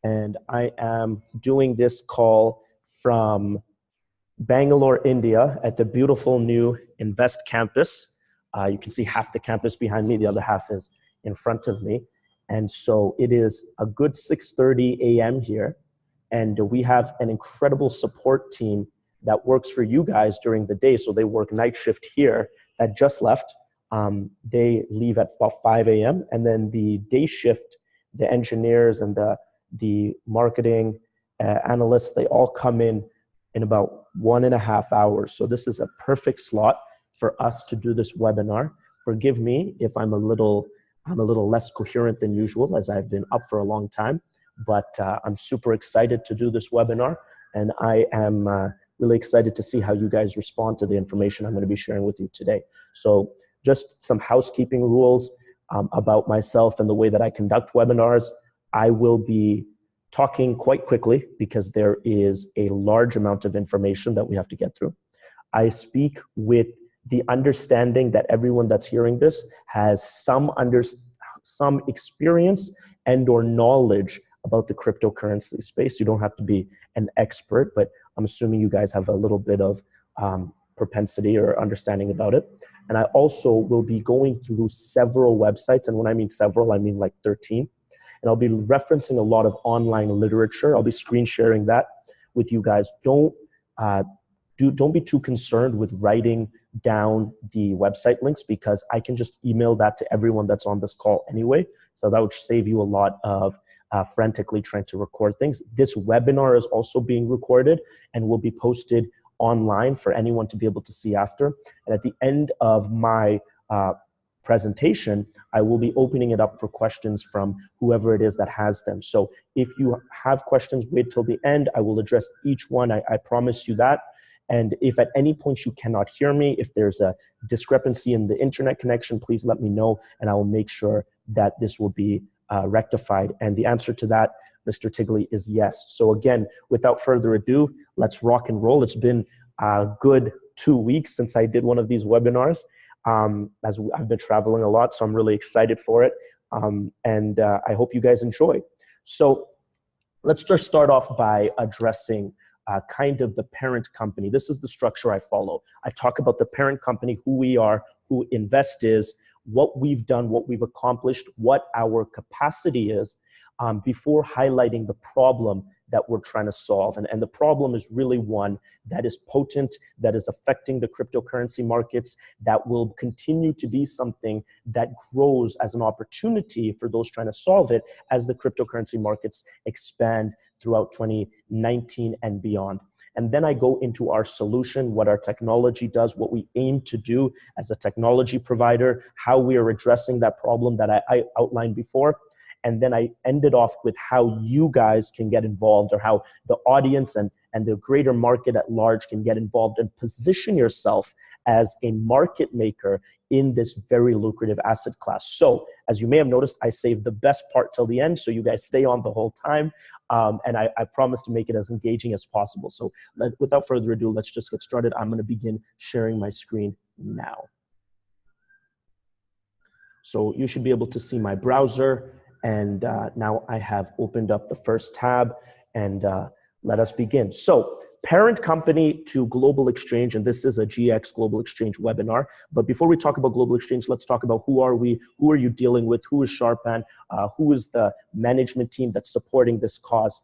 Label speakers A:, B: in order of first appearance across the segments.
A: and I am doing this call from Bangalore, India, at the beautiful new Nvest campus. You can see half the campus behind me, the other half is in front of me. And so it is a good 6:30 a.m. here, and we have an incredible support team that works for you guys during the day. So they work night shift here that just left. They leave at about 5 a.m. And then the day shift, the engineers and the marketing analysts, they all come in about 1.5 hours. So this is a perfect slot for us to do this webinar. Forgive me if I'm a little less coherent than usual, as I've been up for a long time, but I'm super excited to do this webinar, and I am really excited to see how you guys respond to the information I'm going to be sharing with you today. So just some housekeeping rules about myself and the way that I conduct webinars. I will be talking quite quickly because there is a large amount of information that we have to get through. I speak with the understanding that everyone that's hearing this has some experience and or knowledge about the cryptocurrency space. You don't have to be an expert, but I'm assuming you guys have a little bit of propensity or understanding about it. And I also will be going through several websites, and when I mean several, I mean like 13. And I'll be referencing a lot of online literature. I'll be screen sharing that with you guys. Don't be too concerned with writing down the website links, because I can just email that to everyone that's on this call anyway. So that would save you a lot of frantically trying to record things. This webinar is also being recorded and will be posted online for anyone to be able to see after. And at the end of my presentation, I will be opening it up for questions from whoever it is that has them. So if you have questions, wait till the end. I will address each one. I promise you that. And if at any point you cannot hear me, if there's a discrepancy in the internet connection, please let me know, and I will make sure that this will be rectified. And the answer to that, Mr. Tigley, is yes. So again, without further ado, let's rock and roll. It's been a good 2 weeks since I did one of these webinars, as I've been traveling a lot, so I'm really excited for it. And I hope you guys enjoy. So let's just start off by addressing kind of the parent company. This is the structure I follow. I talk about the parent company, who we are, who Nvest is, what we've done, what we've accomplished, what our capacity is, before highlighting the problem that we're trying to solve. And the problem is really one that is potent, that is affecting the cryptocurrency markets, that will continue to be something that grows as an opportunity for those trying to solve it as the cryptocurrency markets expand throughout 2019 and beyond. And then I go into our solution, what our technology does, what we aim to do as a technology provider, how we are addressing that problem that I outlined before. And then I ended off with how you guys can get involved, or how the audience and the greater market at large can get involved and position yourself as a market maker in this very lucrative asset class. So as you may have noticed, I saved the best part till the end, so you guys stay on the whole time. And I promise to make it as engaging as possible. So without further ado, let's just get started. I'm going to begin sharing my screen now. So you should be able to see my browser. And now I have opened up the first tab, and let us begin. So parent company to global exchange, and this is a GX Global Exchange webinar. But before we talk about global exchange, let's talk about who are we, who are you dealing with, who is Sharpan, who is the management team that's supporting this cause.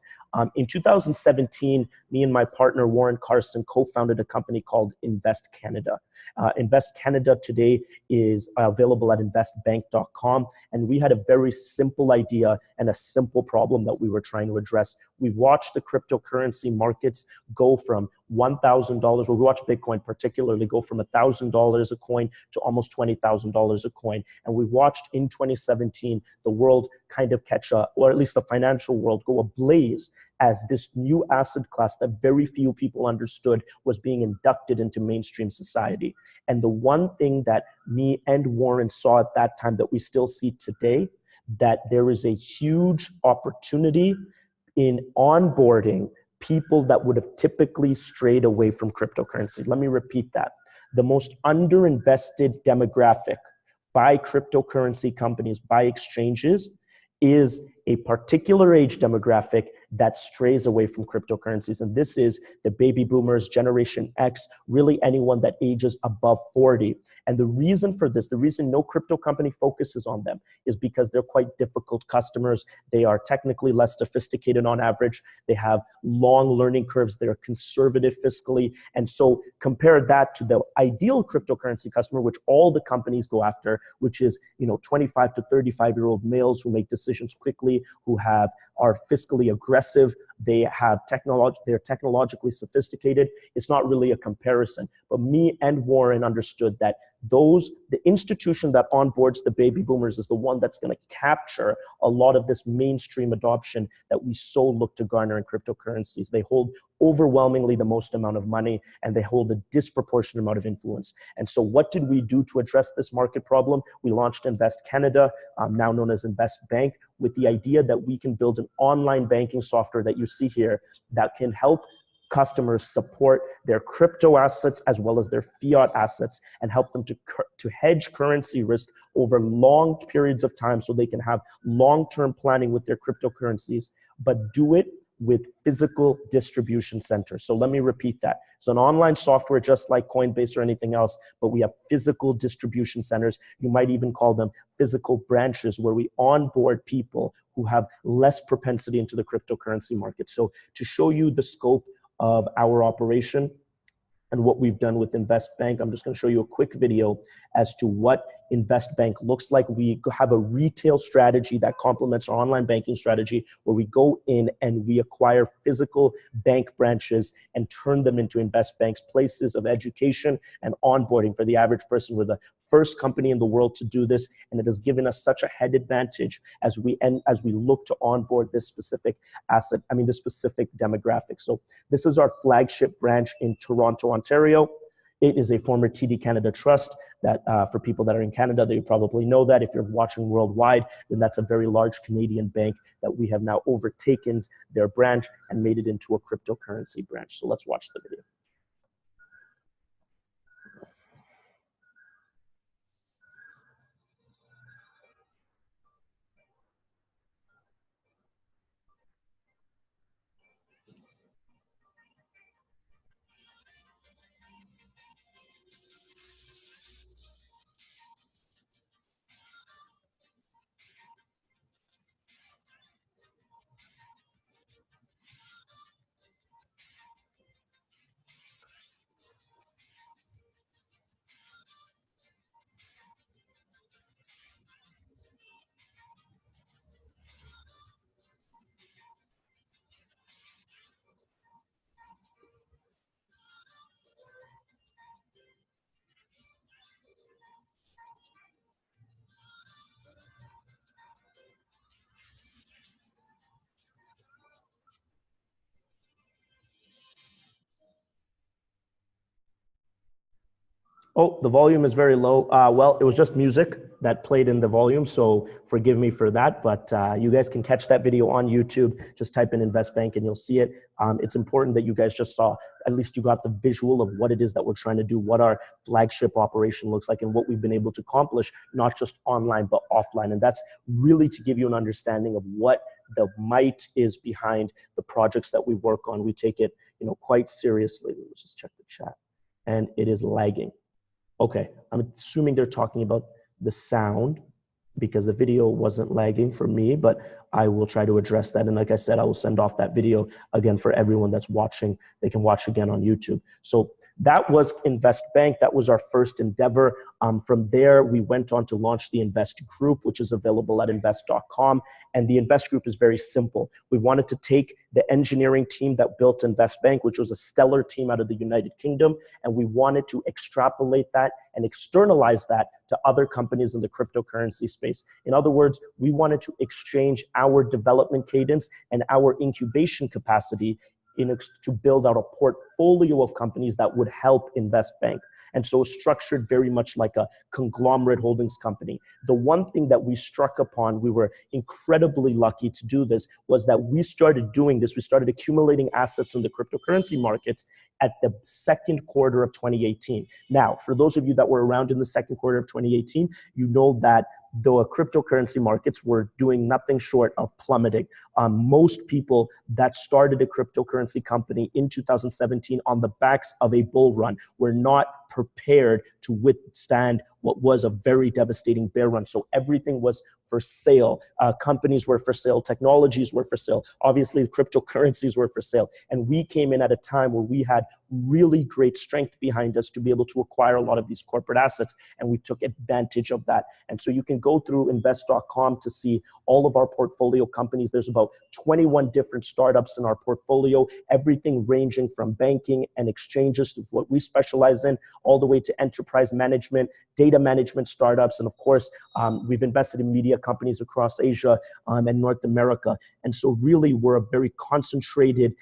A: In 2017, me and my partner, Warren Carson, co-founded a company called Nvest Canada. Nvest Canada today is available at investbank.com. And we had a very simple idea and a simple problem that we were trying to address. We watched the cryptocurrency markets go from $1,000, well, we watched Bitcoin particularly go from $1,000 a coin to almost $20,000 a coin. And we watched in 2017, the world kind of catch up, or at least the financial world go ablaze as this new asset class that very few people understood was being inducted into mainstream society. And the one thing that me and Warren saw at that time that we still see today, that there is a huge opportunity in onboarding people that would have typically strayed away from cryptocurrency. Let me repeat that. The most underinvested demographic by cryptocurrency companies, by exchanges, is a particular age demographic that strays away from cryptocurrencies. And this is the baby boomers, Generation X, really anyone that ages above 40. And the reason for this, the reason no crypto company focuses on them is because they're quite difficult customers. They are technically less sophisticated on average. They have long learning curves. They're conservative fiscally. And so compare that to the ideal cryptocurrency customer, which all the companies go after, which is 25 to 35-year-old males who make decisions quickly, who are fiscally aggressive. They have they're technologically sophisticated. It's not really a comparison. But me and Warren understood that the institution that onboards the baby boomers is the one that's going to capture a lot of this mainstream adoption that we so look to garner in cryptocurrencies. They hold overwhelmingly the most amount of money, and they hold a disproportionate amount of influence. And so what did we do to address this market problem? We launched Nvest Canada, now known as Nvest Bank, with the idea that we can build an online banking software that you see here that can help customers support their crypto assets as well as their fiat assets, and help them to hedge currency risk over long periods of time so they can have long-term planning with their cryptocurrencies, but do it with physical distribution centers. So let me repeat that. It's an online software just like Coinbase or anything else, but we have physical distribution centers. You might even call them physical branches, where we onboard people who have less propensity into the cryptocurrency market. So to show you the scope of our operation and what we've done with Nvest Bank, I'm just going to show you a quick video as to what Nvest Bank looks like. We have a retail strategy that complements our online banking strategy, where we go in and we acquire physical bank branches and turn them into Nvest Bank's places of education and onboarding for the average person. We're the first company in the world to do this, and it has given us such a head advantage as we look to onboard this specific this specific demographic. So this is our flagship branch in Toronto, Ontario. It is a former TD Canada Trust that for people that are in Canada, they probably know that. If you're watching worldwide, then that's a very large Canadian bank that we have now overtaken their branch and made it into a cryptocurrency branch. So let's watch the video. Oh, the volume is very low. Well, it was just music that played in the volume, so forgive me for that. But you guys can catch that video on YouTube. Just type in Nvest Bank and you'll see it. It's important that you guys just saw, at least you got the visual of what it is that we're trying to do, what our flagship operation looks like, and what we've been able to accomplish, not just online, but offline. And that's really to give you an understanding of what the might is behind the projects that we work on. We take it, quite seriously. Let's just check the chat. And it is lagging. Okay, I'm assuming they're talking about the sound because the video wasn't lagging for me, but I will try to address that. And like I said, I will send off that video again for everyone that's watching. They can watch again on YouTube. So that was Nvest Bank. That was our first endeavor. From there, we went on to launch the Nvest Group, which is available at nvest.com. And the Nvest Group is very simple. We wanted to take the engineering team that built Nvest Bank, which was a stellar team out of the United Kingdom, and we wanted to extrapolate that and externalize that to other companies in the cryptocurrency space. In other words, we wanted to exchange our development cadence and our incubation capacity to build out a portfolio of companies that would help Nvest Bank. And so structured very much like a conglomerate holdings company. The one thing that we struck upon, we were incredibly lucky to do this, was that we started doing this. We started accumulating assets in the cryptocurrency markets at the second quarter of 2018. Now, for those of you that were around in the second quarter of 2018, you know that the cryptocurrency markets were doing nothing short of plummeting. Most people that started a cryptocurrency company in 2017 on the backs of a bull run were not prepared to withstand what was a very devastating bear run. So everything was for sale. Companies were for sale. Technologies were for sale. Obviously, cryptocurrencies were for sale. And we came in at a time where we had really great strength behind us to be able to acquire a lot of these corporate assets. And we took advantage of that. And so you can go through Nvest.com to see all of our portfolio companies. There's about 21 different startups in our portfolio, everything ranging from banking and exchanges to what we specialize in, all the way to enterprise management, data management startups. And of course, we've invested in media companies across Asia and North America. And so really, we're a very concentrated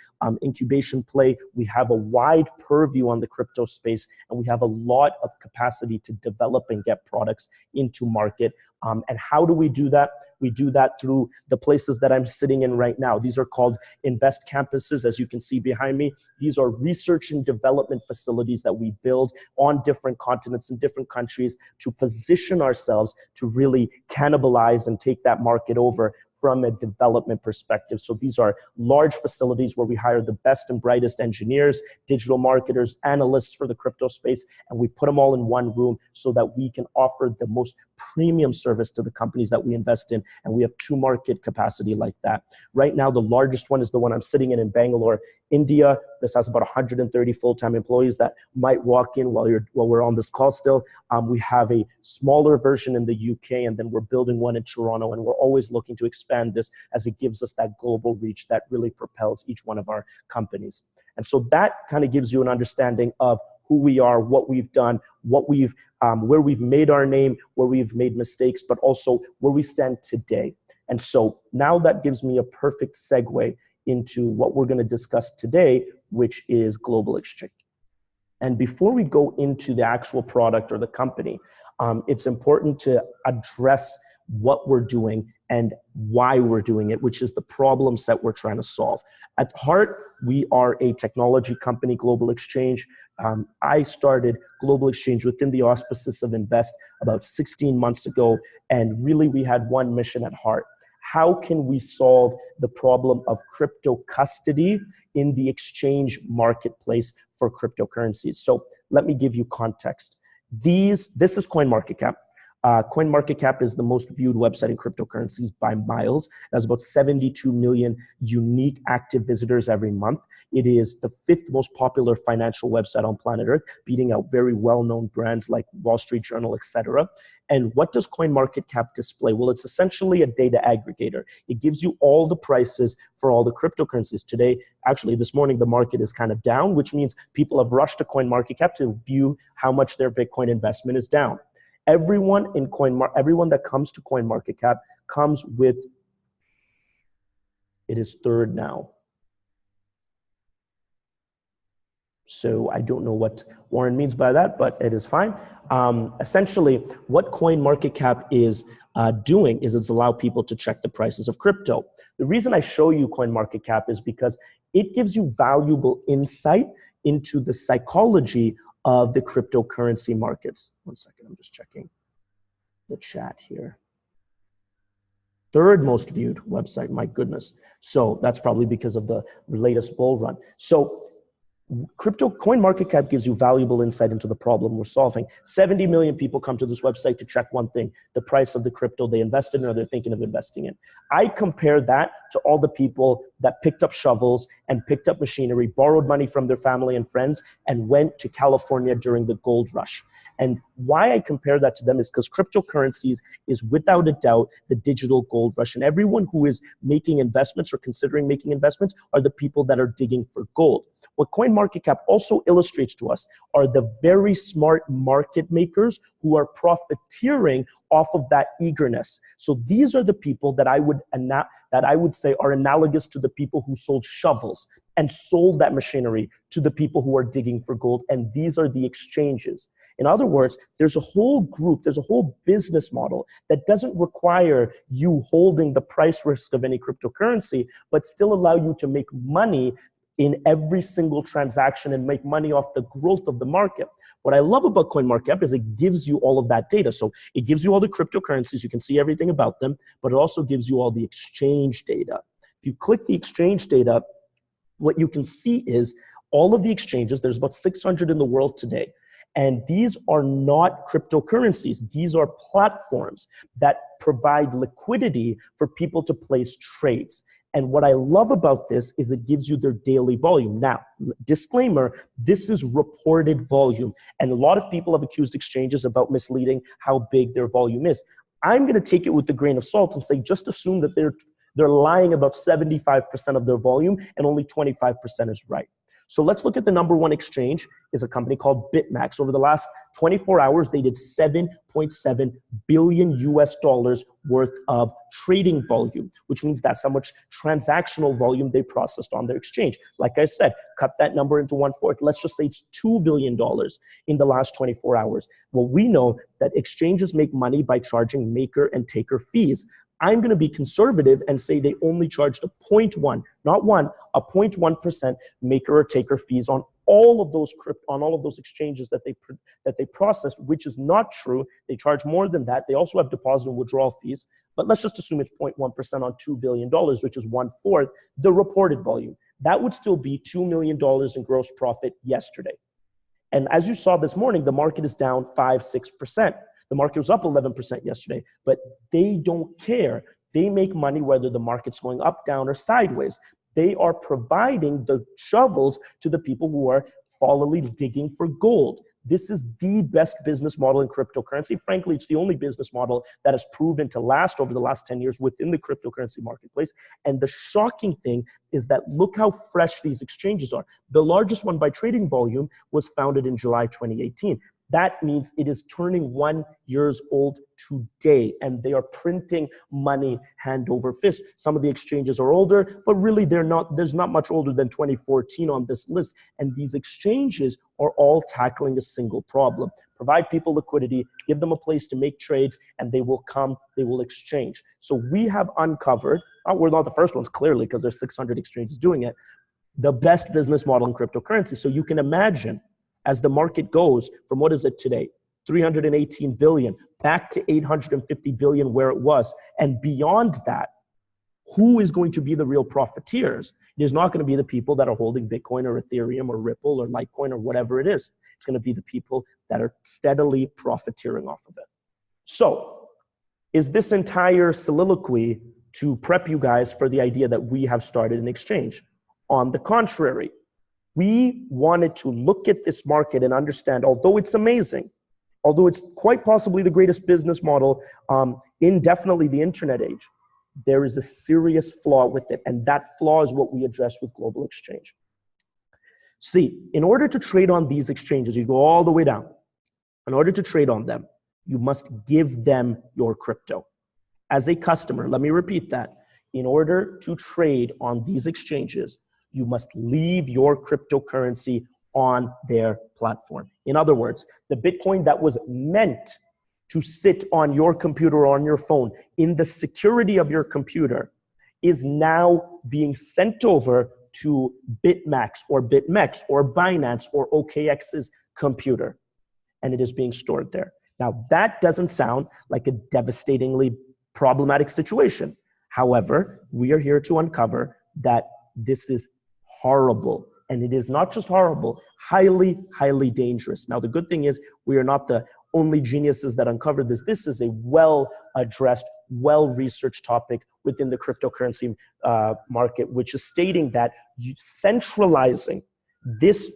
A: incubation play. We have a wide purview on the crypto space, and we have a lot of capacity to develop and get products into market. And how do we do that? We do that through the places that I'm sitting in right now. These are called Nvest campuses, as you can see behind me. These are research and development facilities that we build on different continents and different countries to position ourselves to really cannibalize and take that market over from a development perspective. So these are large facilities where we hire the best and brightest engineers, digital marketers, analysts for the crypto space, and we put them all in one room so that we can offer the most premium service to the companies that we invest in. And we have 2 market capacity like that. Right now, the largest one is the one I'm sitting in Bangalore, India. This has about 130 full-time employees that might walk in while we're on this call still. We have a smaller version in the UK, and then we're building one in Toronto, and we're always looking to expand this as it gives us that global reach that really propels each one of our companies. And so that kind of gives you an understanding of who we are, what we've done, where we've made our name, where we've made mistakes, but also where we stand today. And so now that gives me a perfect segue into what we're going to discuss today, which is global exchange. And before we go into the actual product or the company, it's important to address what we're doing and why we're doing it, which is the problems that we're trying to solve. At heart, we are a technology company, Global Exchange. I started Global Exchange within the auspices of Nvest about 16 months ago, and really we had one mission at heart. How can we solve the problem of crypto custody in the exchange marketplace for cryptocurrencies? So let me give you context. This is CoinMarketCap. CoinMarketCap is the most viewed website in cryptocurrencies by miles. It has about 72 million unique active visitors every month. It is the 5th most popular financial website on planet Earth, beating out very well-known brands like Wall Street Journal, etc. And what does CoinMarketCap display? Well, it's essentially a data aggregator. It gives you all the prices for all the cryptocurrencies. Today, actually this morning, the market is kind of down, which means people have rushed to CoinMarketCap to view how much their Bitcoin investment is down. Everyone that comes to CoinMarketCap comes with, it is 3rd now. So I don't know what Warren means by that, but it is fine. Essentially, what CoinMarketCap is doing is it's allow people to check the prices of crypto. The reason I show you CoinMarketCap is because it gives you valuable insight into the psychology of the cryptocurrency markets. One second, I'm just checking the chat here. 3rd most viewed website, my goodness. So that's probably because of the latest bull run. So CoinMarketCap gives you valuable insight into the problem we're solving. 70 million people come to this website to check one thing, the price of the crypto they invested in or they're thinking of investing in. I compare that to all the people that picked up shovels and picked up machinery, borrowed money from their family and friends, and went to California during the gold rush. And why I compare that to them is because cryptocurrencies is without a doubt the digital gold rush. And everyone who is making investments or considering making investments are the people that are digging for gold. What CoinMarketCap also illustrates to us are the very smart market makers who are profiteering off of that eagerness. So these are the people that I would say are analogous to the people who sold shovels and sold that machinery to the people who are digging for gold. And these are the exchanges. In other words, there's a whole group, there's a whole business model that doesn't require you holding the price risk of any cryptocurrency, but still allow you to make money in every single transaction and make money off the growth of the market. What I love about CoinMarketCap is it gives you all of that data. So it gives you all the cryptocurrencies. You can see everything about them, but it also gives you all the exchange data. If you click the exchange data, what you can see is all of the exchanges. There's about 600 in the world today. And these are not cryptocurrencies. These are platforms that provide liquidity for people to place trades. And what I love about this is it gives you their daily volume. Now, disclaimer, this is reported volume. And a lot of people have accused exchanges about misleading how big their volume is. I'm going to take it with a grain of salt and say, just assume that they're lying about 75% of their volume and only 25% is right. So let's look at the number one exchange is a company called BitMax. Over the last 24 hours, they did 7.7 billion US dollars worth of trading volume, which means that's how much transactional volume they processed on their exchange. Like I said, cut that number into 1/4. Let's just say it's $2 billion in the last 24 hours. Well, we know that exchanges make money by charging maker and taker fees. I'm going to be conservative and say they only charged a 0.1, not one, a 0.1% maker or taker fees on all of those exchanges that they processed, which is not true. They charge more than that. They also have deposit and withdrawal fees, but let's just assume it's 0.1% on $2 billion, which is 1/4 the reported volume. That would still be $2 million in gross profit yesterday. And as you saw this morning, the market is down 5-6%. The market was up 11% yesterday, but they don't care. They make money whether the market's going up, down, or sideways. They are providing the shovels to the people who are followingly digging for gold. This is the best business model in cryptocurrency. Frankly, it's the only business model that has proven to last over the last 10 years within the cryptocurrency marketplace. And the shocking thing is that look how fresh these exchanges are. The largest one by trading volume was founded in July 2018. That means it is turning 1 year old today, and they are printing money hand over fist. Some of the exchanges are older, but really there's not much older than 2014 on this list. And these exchanges are all tackling a single problem. Provide people liquidity, give them a place to make trades, and they will come, they will exchange. So we have uncovered, we're not the first ones clearly because there's 600 exchanges doing it, the best business model in cryptocurrency. So you can imagine, as the market goes from, what is it today, 318 billion back to 850 billion where it was, and beyond that, who is going to be the real profiteers? It is not going to be the people that are holding Bitcoin or Ethereum or Ripple or Litecoin or whatever it is. It's going to be the people that are steadily profiteering off of it. So is this entire soliloquy to prep you guys for the idea that we have started an exchange? On the contrary, we wanted to look at this market and understand, although it's amazing, although it's quite possibly the greatest business model in definitely the internet age, there is a serious flaw with it. And that flaw is what we address with Global Exchange. See, in order to trade on these exchanges, you go all the way down. In order to trade on them, you must give them your crypto. As a customer, let me repeat that. In order to trade on these exchanges, you must leave your cryptocurrency on their platform. In other words, the Bitcoin that was meant to sit on your computer or on your phone in the security of your computer is now being sent over to BitMax or BitMEX or Binance or OKX's computer, and it is being stored there. Now, that doesn't sound like a devastatingly problematic situation. However, we are here to uncover that this is horrible. And it is not just horrible, highly, highly dangerous. Now, the good thing is we are not the only geniuses that uncovered this. This is a well-addressed, well-researched topic within the cryptocurrency market, which is stating that centralizing this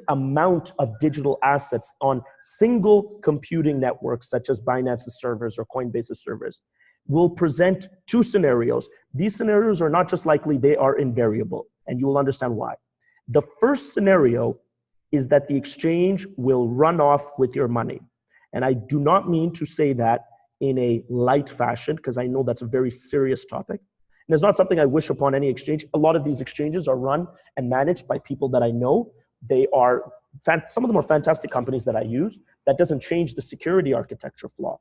A: amount of digital assets on single computing networks, such as Binance's servers or Coinbase's servers, will present two scenarios. These scenarios are not just likely, they are invariable, and you will understand why. The first scenario is that the exchange will run off with your money. And I do not mean to say that in a light fashion, because I know that's a very serious topic. And it's not something I wish upon any exchange. A lot of these exchanges are run and managed by people that I know. Some of them are fantastic companies that I use. That doesn't change the security architecture flaw.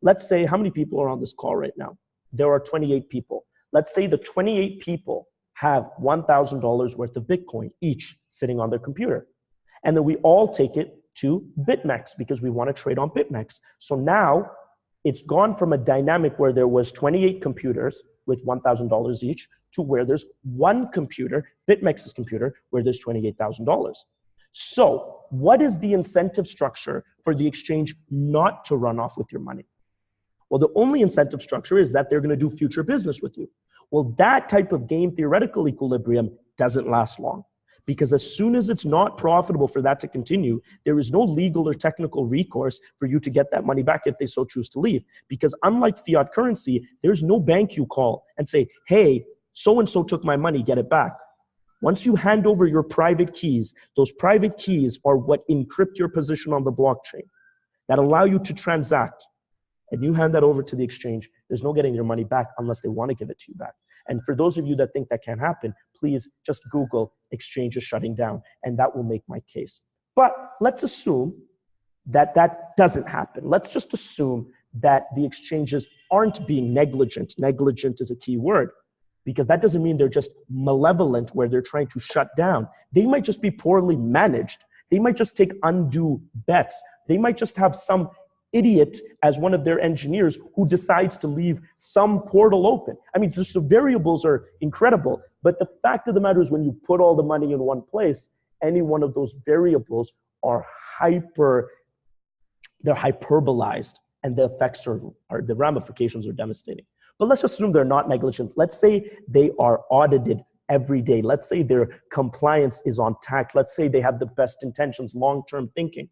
A: Let's say, how many people are on this call right now? There are 28 people. Let's say the 28 people have $1,000 worth of Bitcoin each sitting on their computer. And then we all take it to BitMEX because we want to trade on BitMEX. So now it's gone from a dynamic where there was 28 computers with $1,000 each to where there's one computer, BitMEX's computer, where there's $28,000. So what is the incentive structure for the exchange not to run off with your money? Well, the only incentive structure is that they're going to do future business with you. Well, that type of game theoretical equilibrium doesn't last long, because as soon as it's not profitable for that to continue, there is no legal or technical recourse for you to get that money back if they so choose to leave. Because unlike fiat currency, there's no bank you call and say, hey, so-and-so took my money, get it back. Once you hand over your private keys, those private keys are what encrypt your position on the blockchain that allow you to transact. And you hand that over to the exchange, there's no getting your money back unless they want to give it to you back. And for those of you that think that can't happen, please just Google exchanges shutting down, and that will make my case. But let's assume that that doesn't happen. Let's just assume that the exchanges aren't being negligent. Negligent is a key word, because that doesn't mean they're just malevolent where they're trying to shut down. They might just be poorly managed. They might just take undue bets. They might just have some idiot as one of their engineers who decides to leave some portal open. I mean, just the variables are incredible, but the fact of the matter is when you put all the money in one place, any one of those variables are they're hyperbolized, and the effects are the ramifications are devastating. But let's assume they're not negligent. Let's say they are audited every day. Let's say their compliance is on tack. Let's say they have the best intentions, long-term thinking.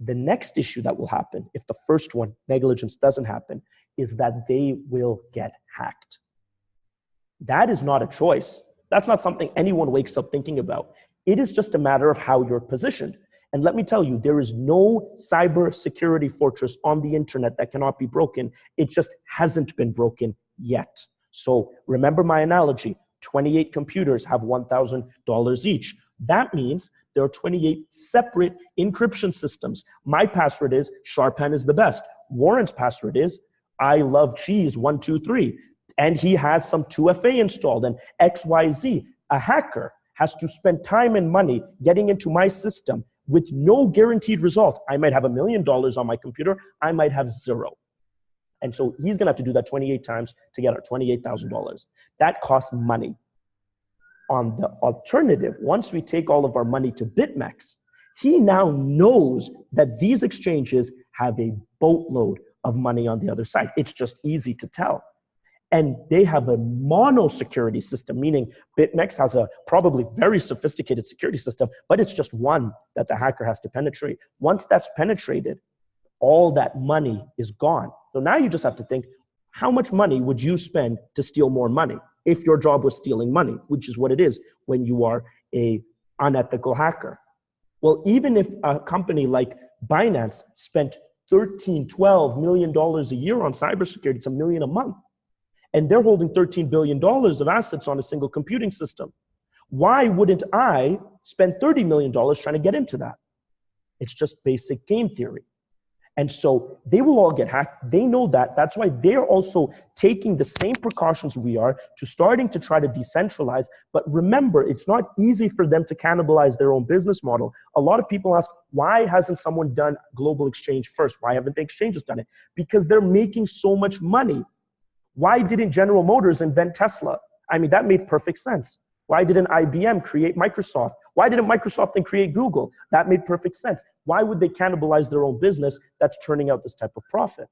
A: The next issue that will happen, if the first one, negligence, doesn't happen, is that they will get hacked. That is not a choice. That's not something anyone wakes up thinking about. It is just a matter of how you're positioned. And let me tell you, there is no cyber security fortress on the internet that cannot be broken. It just hasn't been broken yet. So remember my analogy, 28 computers have $1,000 each. That means there are 28 separate encryption systems. My password is Sharpan is the best. Warren's password is I love cheese 123. And he has some 2FA installed and XYZ. A hacker has to spend time and money getting into my system with no guaranteed result. I might have $1 million on my computer. I might have zero. And so he's gonna have to do that 28 times to get our $28,000. That costs money. On the alternative, once we take all of our money to BitMEX, he now knows that these exchanges have a boatload of money on the other side. It's just easy to tell. And they have a mono security system, meaning BitMEX has a probably very sophisticated security system, but it's just one that the hacker has to penetrate. Once that's penetrated, all that money is gone. So now you just have to think, how much money would you spend to steal more money if your job was stealing money, which is what it is when you are an unethical hacker? Well, even if a company like Binance spent $13-12 million a year on cybersecurity, it's $1 million a month, and they're holding $13 billion of assets on a single computing system. Why wouldn't I spend $30 million trying to get into that? It's just basic game theory. And so they will all get hacked. They know that. That's why they're also taking the same precautions we are to starting to try to decentralize. But remember, it's not easy for them to cannibalize their own business model. A lot of people ask, why hasn't someone done global exchange first? Why haven't the exchanges done it? Because they're making so much money. Why didn't General Motors invent Tesla? I mean, that made perfect sense. Why didn't IBM create Microsoft? Why didn't Microsoft then create Google? That made perfect sense. Why would they cannibalize their own business that's turning out this type of profit?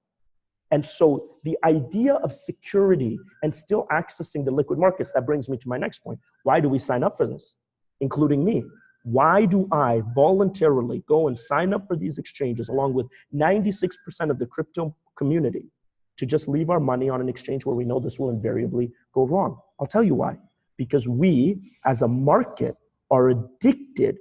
A: And so the idea of security and still accessing the liquid markets, that brings me to my next point. Why do we sign up for this, including me? Why do I voluntarily go and sign up for these exchanges along with 96% of the crypto community to just leave our money on an exchange where we know this will invariably go wrong? I'll tell you why. Because we, as a market, are addicted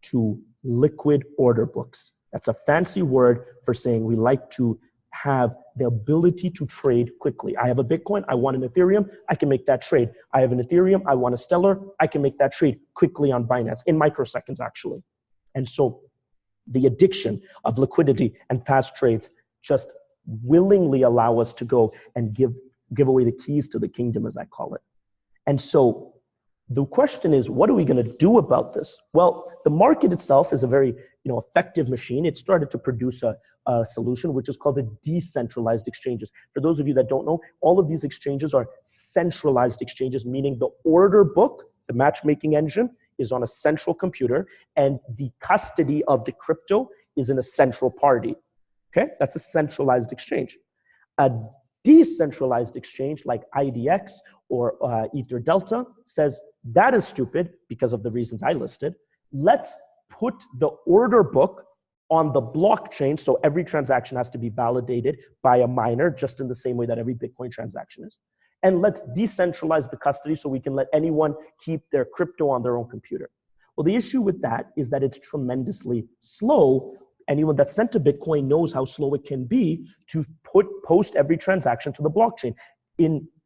A: to liquid order books. That's a fancy word for saying we like to have the ability to trade quickly. I have a Bitcoin, I want an Ethereum, I can make that trade. I have an Ethereum, I want a Stellar, I can make that trade quickly on Binance, in microseconds actually. And so the addiction of liquidity and fast trades just willingly allow us to go and give away the keys to the kingdom, as I call it. And so The question is, what are we going to do about this? Well, the market itself is a very effective machine. It started to produce a solution which is called the decentralized exchanges. For those of you that don't know, all of these exchanges are centralized exchanges, meaning the order book, the matchmaking engine, is on a central computer, and the custody of the crypto is in a central party. Okay, that's a centralized exchange. A decentralized exchange like IDX or Ether Delta says that is stupid because of the reasons I listed. Let's put the order book on the blockchain, so every transaction has to be validated by a miner, just in the same way that every Bitcoin transaction is. And let's decentralize the custody so we can let anyone keep their crypto on their own computer. Well, the issue with that is that it's tremendously slow. Anyone that's sent to Bitcoin knows how slow it can be to post every transaction to the blockchain.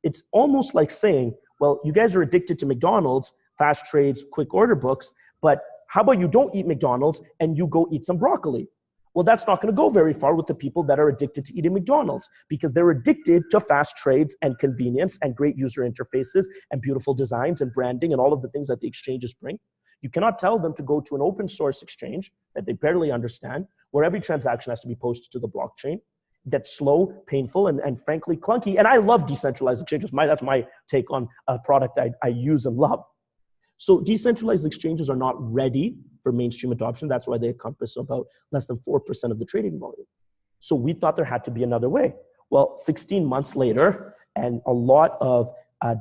A: It's almost like saying, well, you guys are addicted to McDonald's, fast trades, quick order books, but how about you don't eat McDonald's and you go eat some broccoli? Well, that's not going to go very far with the people that are addicted to eating McDonald's, because they're addicted to fast trades and convenience and great user interfaces and beautiful designs and branding and all of the things that the exchanges bring. You cannot tell them to go to an open source exchange that they barely understand, where every transaction has to be posted to the blockchain. That's slow, painful, and frankly clunky. And I love decentralized exchanges. That's my take on a product I use and love. So decentralized exchanges are not ready for mainstream adoption. That's why they encompass about less than 4% of the trading volume. So we thought there had to be another way. Well, 16 months later, and a lot of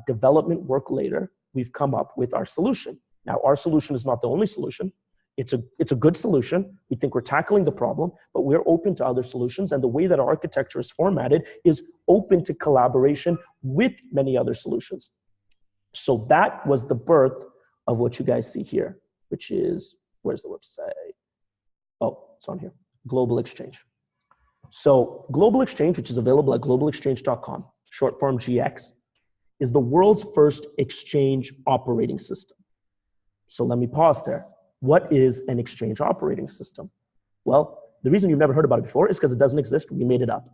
A: development work later, we've come up with our solution. Now, our solution is not the only solution. It's a good solution. We think we're tackling the problem, but we're open to other solutions. And the way that our architecture is formatted is open to collaboration with many other solutions. So that was the birth of what you guys see here, which is, where's the website? Oh, it's on here, Global Exchange. So Global Exchange, which is available at globalexchange.com, short form GX, is the world's first exchange operating system. So let me pause there. What is an exchange operating system? Well, the reason you've never heard about it before is because it doesn't exist. We made it up.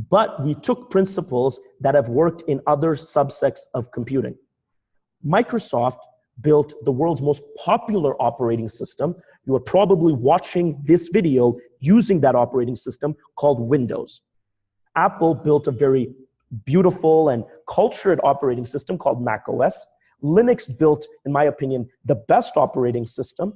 A: But we took principles that have worked in other subsects of computing. Microsoft built the world's most popular operating system. You are probably watching this video using that operating system called Windows. Apple built a very beautiful and cultured operating system called macOS. Linux built, in my opinion, the best operating system,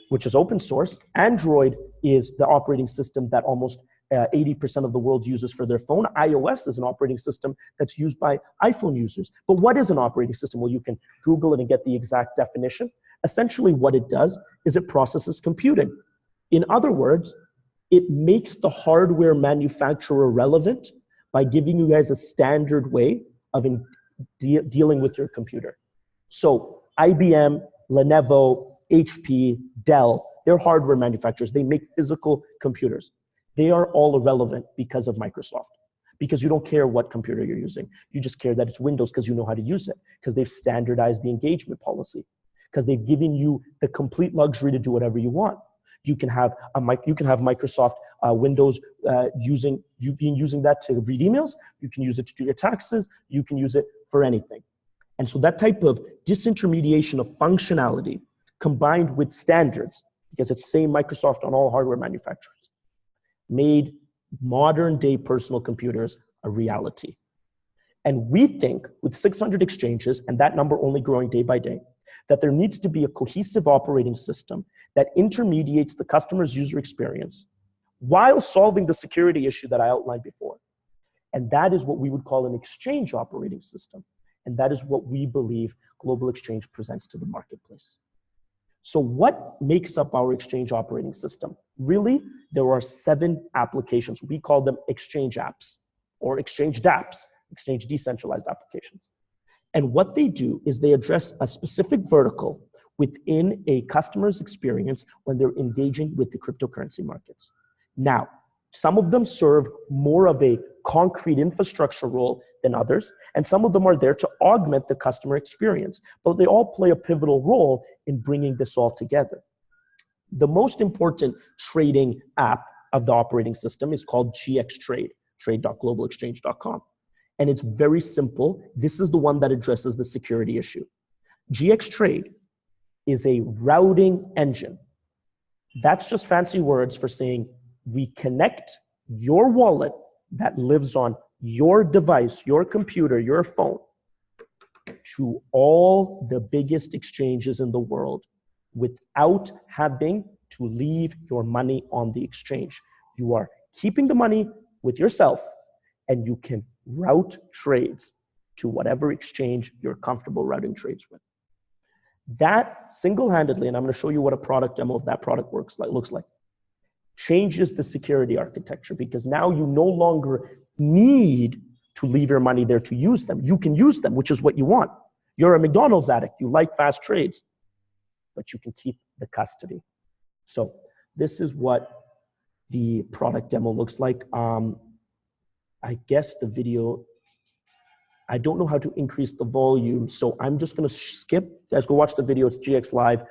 A: which is open source. Android is the operating system that almost 80% of the world uses for their phone. iOS is an operating system that's used by iPhone users. But what is an operating system? Well, you can Google it and get the exact definition. Essentially, what it does is it processes computing. In other words, it makes the hardware manufacturer relevant by giving you guys a standard way of dealing with your computer. So IBM, Lenovo, HP, Dell, they're hardware manufacturers. They make physical computers. They are all irrelevant because of Microsoft, because you don't care what computer you're using. You just care that it's Windows because you know how to use it, because they've standardized the engagement policy, because they've given you the complete luxury to do whatever you want. You can have Microsoft Windows using that to read emails. You can use it to do your taxes. You can use it for anything. And so that type of disintermediation of functionality combined with standards, because it's same Microsoft on all hardware manufacturers, made modern day personal computers a reality. And we think with 600 exchanges, and that number only growing day by day, that there needs to be a cohesive operating system that intermediates the customer's user experience while solving the security issue that I outlined before. And that is what we would call an exchange operating system. And that is what we believe Global Exchange presents to the marketplace. So what makes up our exchange operating system? Really, there are 7 applications. We call them exchange apps or exchange dApps, exchange decentralized applications. And what they do is they address a specific vertical within a customer's experience when they're engaging with the cryptocurrency markets. Now, some of them serve more of a concrete infrastructure role than others, and some of them are there to augment the customer experience, but they all play a pivotal role in bringing this all together. The most important trading app of the operating system is called GX Trade, trade.globalexchange.com. And it's very simple. This is the one that addresses the security issue. GX Trade is a routing engine. That's just fancy words for saying we connect your wallet that lives on your device, your computer, your phone, to all the biggest exchanges in the world without having to leave your money on the exchange. You are keeping the money with yourself, and you can route trades to whatever exchange you're comfortable routing trades with. That single-handedly, and I'm going to show you what a product demo of that product looks like, changes the security architecture, because now you no longer need to leave your money there to use them. You can use them, which is what you want. You're a McDonald's addict. You like fast trades, but you can keep the custody. So this is what the product demo looks like. I guess the video, I don't know how to increase the volume, so I'm just going to skip. You guys go watch the video. It's GX Live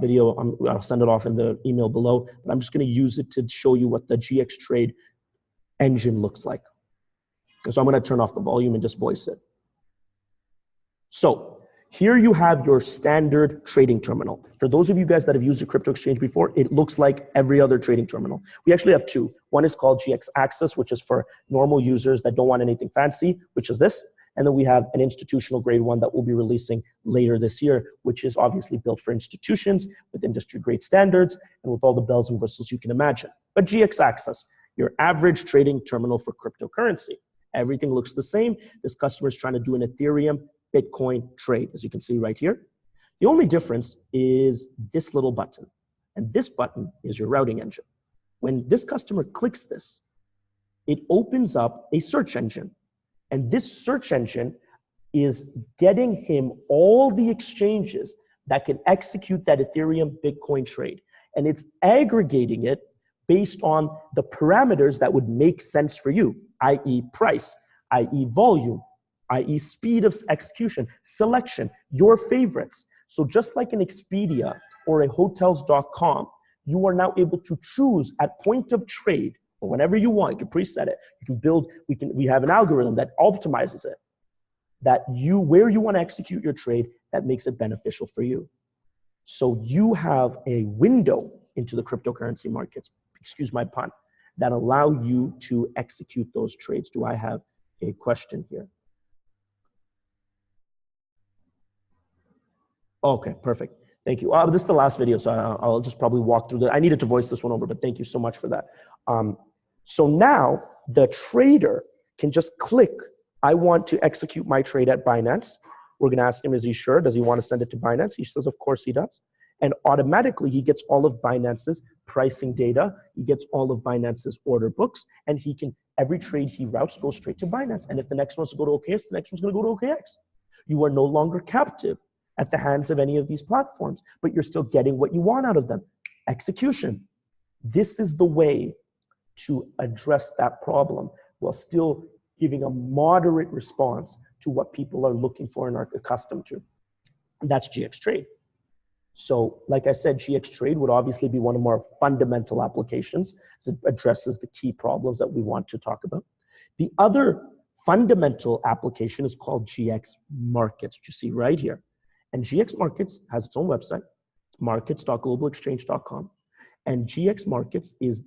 A: video. I'll send it off in the email below, but I'm just going to use it to show you what the GX Trade engine looks like. So I'm going to turn off the volume and just voice it. So here you have your standard trading terminal. For those of you guys that have used a crypto exchange before, it looks like every other trading terminal. We actually have two. One is called GX Access, which is for normal users that don't want anything fancy, which is this. And then we have an institutional grade one that we'll be releasing later this year, which is obviously built for institutions with industry grade standards and with all the bells and whistles you can imagine. But GX Access, your average trading terminal for cryptocurrency. Everything looks the same. This customer is trying to do an Ethereum Bitcoin trade, as you can see right here. The only difference is this little button. And this button is your routing engine. When this customer clicks this, it opens up a search engine. And this search engine is getting him all the exchanges that can execute that Ethereum Bitcoin trade. And it's aggregating it based on the parameters that would make sense for you, i.e. price, i.e. volume, i.e. speed of execution, selection, your favorites. So just like an Expedia or a hotels.com, you are now able to choose at point of trade, or whenever you want. You can preset it. You can build, we have an algorithm that optimizes it, that where you want to execute your trade, that makes it beneficial for you. So you have a window into the cryptocurrency markets, excuse my pun, that allow you to execute those trades. Do I have a question here? Okay, perfect. Thank you. This is the last video, so I'll just probably walk through I needed to voice this one over, but thank you so much for that. So now the trader can just click, I want to execute my trade at Binance. We're going to ask him, is he sure? Does he want to send it to Binance? He says, of course he does. And automatically he gets all of Binance's pricing data. He gets all of Binance's order books, and he can, every trade he routes goes straight to Binance. And if the next one's to go to OKX, the next one's going to go to OKX. You are no longer captive at the hands of any of these platforms, but you're still getting what you want out of them. Execution. This is the way to address that problem while still giving a moderate response to what people are looking for and are accustomed to. And that's GX Trade. So like I said, GX Trade would obviously be one of our fundamental applications, as it addresses the key problems that we want to talk about. The other fundamental application is called GX Markets, which you see right here. And GX Markets has its own website, markets.globalexchange.com. And GX Markets is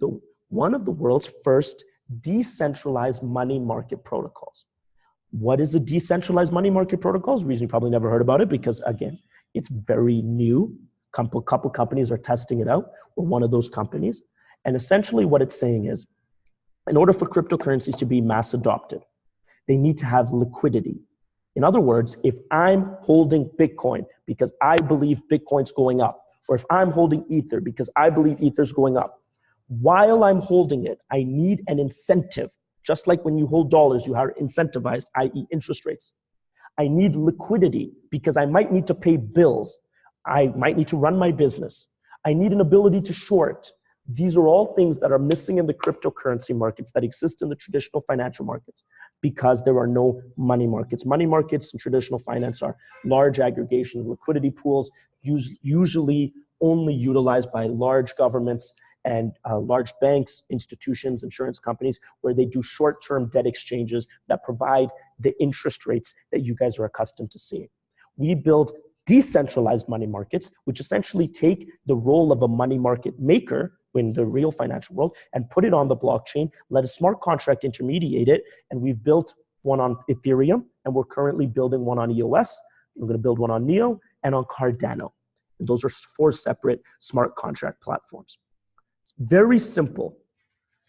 A: one of the world's first decentralized money market protocols. What is a decentralized money market protocol? The reason you probably never heard about it, because again, it's very new. Couple companies are testing it out. We're one of those companies. And essentially what it's saying is, in order for cryptocurrencies to be mass adopted, they need to have liquidity. In other words, if I'm holding Bitcoin because I believe Bitcoin's going up, or if I'm holding Ether because I believe Ether's going up, while I'm holding it, I need an incentive. Just like when you hold dollars, you are incentivized, i.e. interest rates. I need liquidity because I might need to pay bills. I might need to run my business. I need an ability to short. These are all things that are missing in the cryptocurrency markets that exist in the traditional financial markets because there are no money markets. Money markets and traditional finance are large aggregation of liquidity pools, usually only utilized by large governments and large banks, institutions, insurance companies, where they do short-term debt exchanges that provide the interest rates that you guys are accustomed to seeing. We build decentralized money markets, which essentially take the role of a money market maker in the real financial world and put it on the blockchain, let a smart contract intermediate it, and we've built one on Ethereum, and we're currently building one on EOS. We're going to build one on Neo and on Cardano. And those are 4 separate smart contract platforms. It's very simple.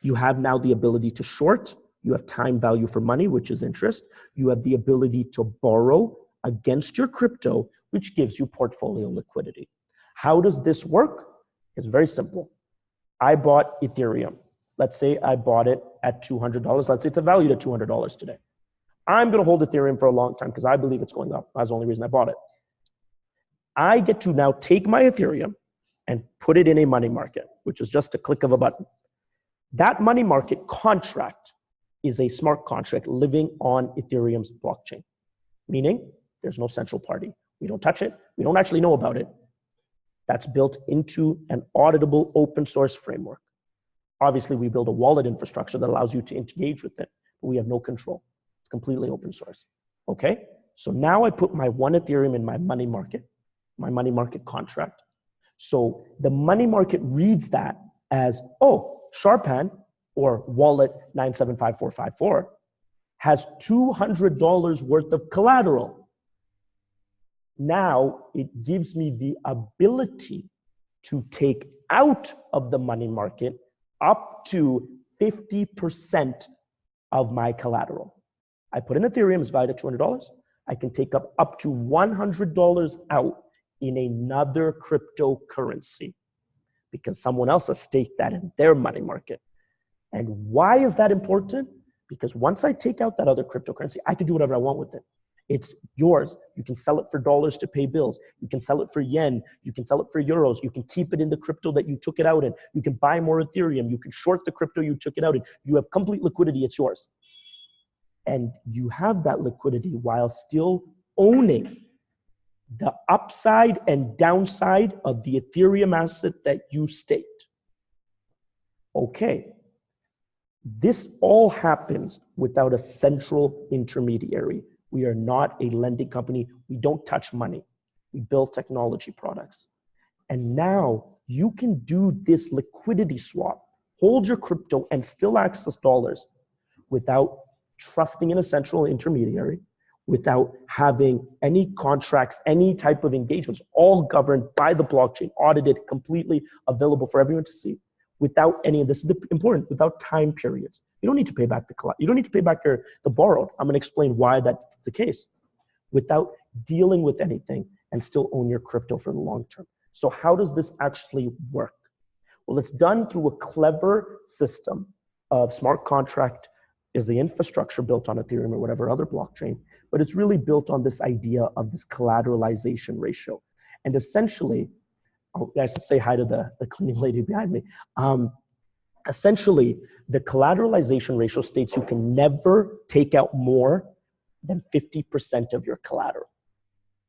A: You have now the ability to short. You have time value for money, which is interest. You have the ability to borrow against your crypto, which gives you portfolio liquidity. How does this work? It's very simple. I bought Ethereum. Let's say I bought it at $200. Let's say it's valued at $200 today. I'm going to hold Ethereum for a long time because I believe it's going up. That's the only reason I bought it. I get to now take my Ethereum and put it in a money market, which is just a click of a button. That money market contract is a smart contract living on Ethereum's blockchain, meaning there's no central party. We don't touch it. We don't actually know about it. That's built into an auditable open source framework. Obviously, we build a wallet infrastructure that allows you to engage with it, but we have no control. It's completely open source. Okay? So now I put my 1 Ethereum in my money market contract. So the money market reads that as, oh, Sharpan or wallet 975454 has $200 worth of collateral. Now it gives me the ability to take out of the money market up to 50% of my collateral. I put in Ethereum, it's valued at $200. I can take up to $100 out in another cryptocurrency because someone else has staked that in their money market. And why is that important? Because once I take out that other cryptocurrency, I can do whatever I want with it. It's yours. You can sell it for dollars to pay bills. You can sell it for yen. You can sell it for euros. You can keep it in the crypto that you took it out in. You can buy more Ethereum. You can short the crypto you took it out in. You have complete liquidity. It's yours. And you have that liquidity while still owning the upside and downside of the Ethereum asset that you staked. Okay. This all happens without a central intermediary. We are not a lending company. We don't touch money. We build technology products. And now you can do this liquidity swap, hold your crypto and still access dollars without trusting in a central intermediary, without having any contracts, any type of engagements, all governed by the blockchain, audited, completely available for everyone to see, without any of this is important, without time periods. You don't need to pay back you don't need to pay back the borrowed. I'm going to explain why that's the case. Without dealing with anything and still own your crypto for the long term. So how does this actually work? Well, it's done through a clever system of smart contract is the infrastructure built on Ethereum or whatever other blockchain, but it's really built on this idea of this collateralization ratio. And essentially, oh, guys, say hi to the cleaning lady behind me. Essentially, the collateralization ratio states you can never take out more than 50% of your collateral.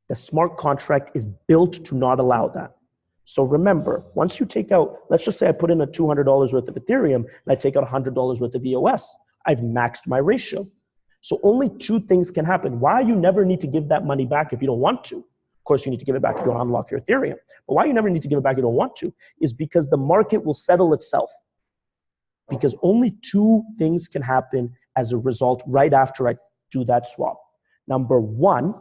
A: The smart contract is built to not allow that. So remember, once you take out, let's just say I put in a $200 worth of Ethereum and I take out $100 worth of EOS, I've maxed my ratio. So only 2 things can happen. Why you never need to give that money back if you don't want to. Of course, you need to give it back if you want to unlock your Ethereum. But why you never need to give it back if you don't want to is because the market will settle itself. Because only 2 things can happen as a result right after I do that swap. Number 1,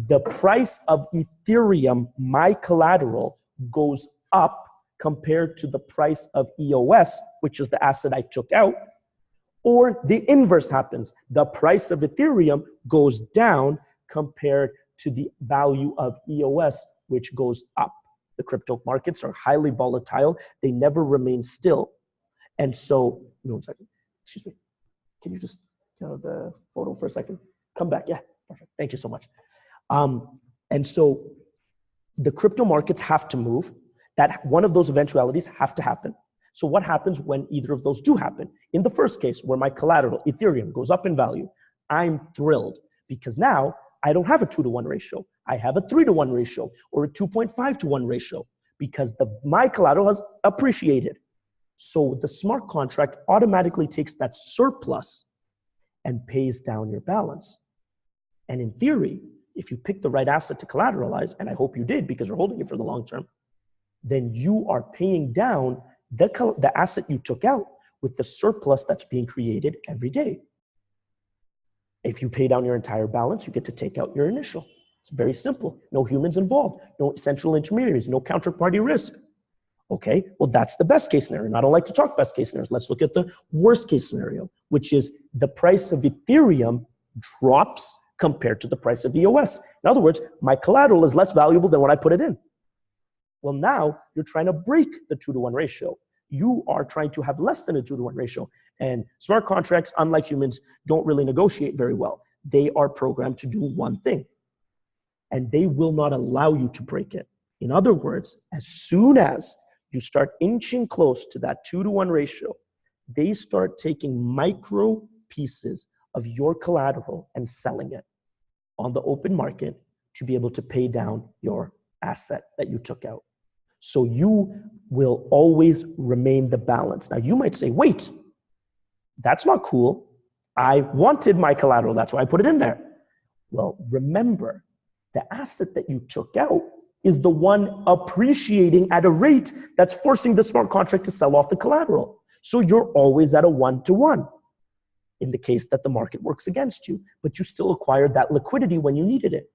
A: the price of Ethereum, my collateral, goes up compared to the price of EOS, which is the asset I took out. Or the inverse happens. The price of Ethereum goes down compared to the value of EOS, which goes up. The crypto markets are highly volatile. They never remain still. And so, one second, excuse me. Can you just get out of the photo for a second? Come back, yeah, perfect. Thank you so much. And so the crypto markets have to move. That one of those eventualities have to happen. So what happens when either of those do happen? In the first case, where my collateral, Ethereum, goes up in value, I'm thrilled because now I don't have a 2-to-1 ratio. I have a 3-to-1 ratio or a 2.5-to-1 ratio because my collateral has appreciated. So the smart contract automatically takes that surplus and pays down your balance. And in theory, if you pick the right asset to collateralize, and I hope you did because you're holding it for the long term, then you are paying down the asset you took out with the surplus that's being created every day. If you pay down your entire balance, you get to take out your initial. It's very simple. No humans involved, no central intermediaries, no counterparty risk. Okay, well, that's the best case scenario. And I don't like to talk best case scenarios. Let's look at the worst case scenario, which is the price of Ethereum drops compared to the price of EOS. In other words, my collateral is less valuable than when I put it in. Well, now you're trying to break the 2-to-1 ratio. You are trying to have less than a 2-to-1 ratio. And smart contracts, unlike humans, don't really negotiate very well. They are programmed to do one thing, and they will not allow you to break it. In other words, as soon as you start inching close to that 2-to-1 ratio, they start taking micro pieces of your collateral and selling it on the open market to be able to pay down your asset that you took out. So you will always remain the balance. Now you might say, wait, that's not cool. I wanted my collateral, that's why I put it in there. Well, remember, the asset that you took out is the one appreciating at a rate that's forcing the smart contract to sell off the collateral. So you're always at a 1-to-1 in the case that the market works against you, but you still acquired that liquidity when you needed it.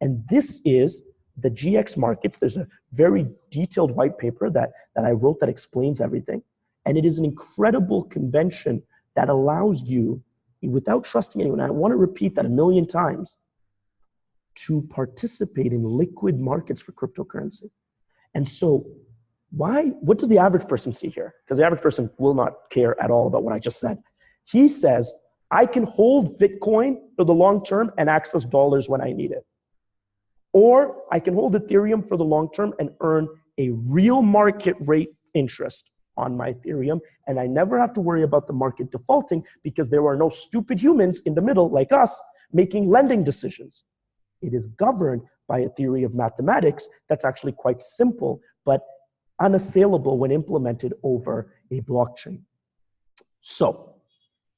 A: And this is the GX markets. There's a very detailed white paper that I wrote that explains everything. And it is an incredible convention that allows you, without trusting anyone, I want to repeat that 1,000,000 times, to participate in liquid markets for cryptocurrency. And so what does the average person see here? Because the average person will not care at all about what I just said. He says, I can hold Bitcoin for the long term and access dollars when I need it. Or I can hold Ethereum for the long term and earn a real market rate interest on my Ethereum. And I never have to worry about the market defaulting because there are no stupid humans in the middle like us making lending decisions. It is governed by a theory of mathematics that's actually quite simple, but unassailable when implemented over a blockchain. So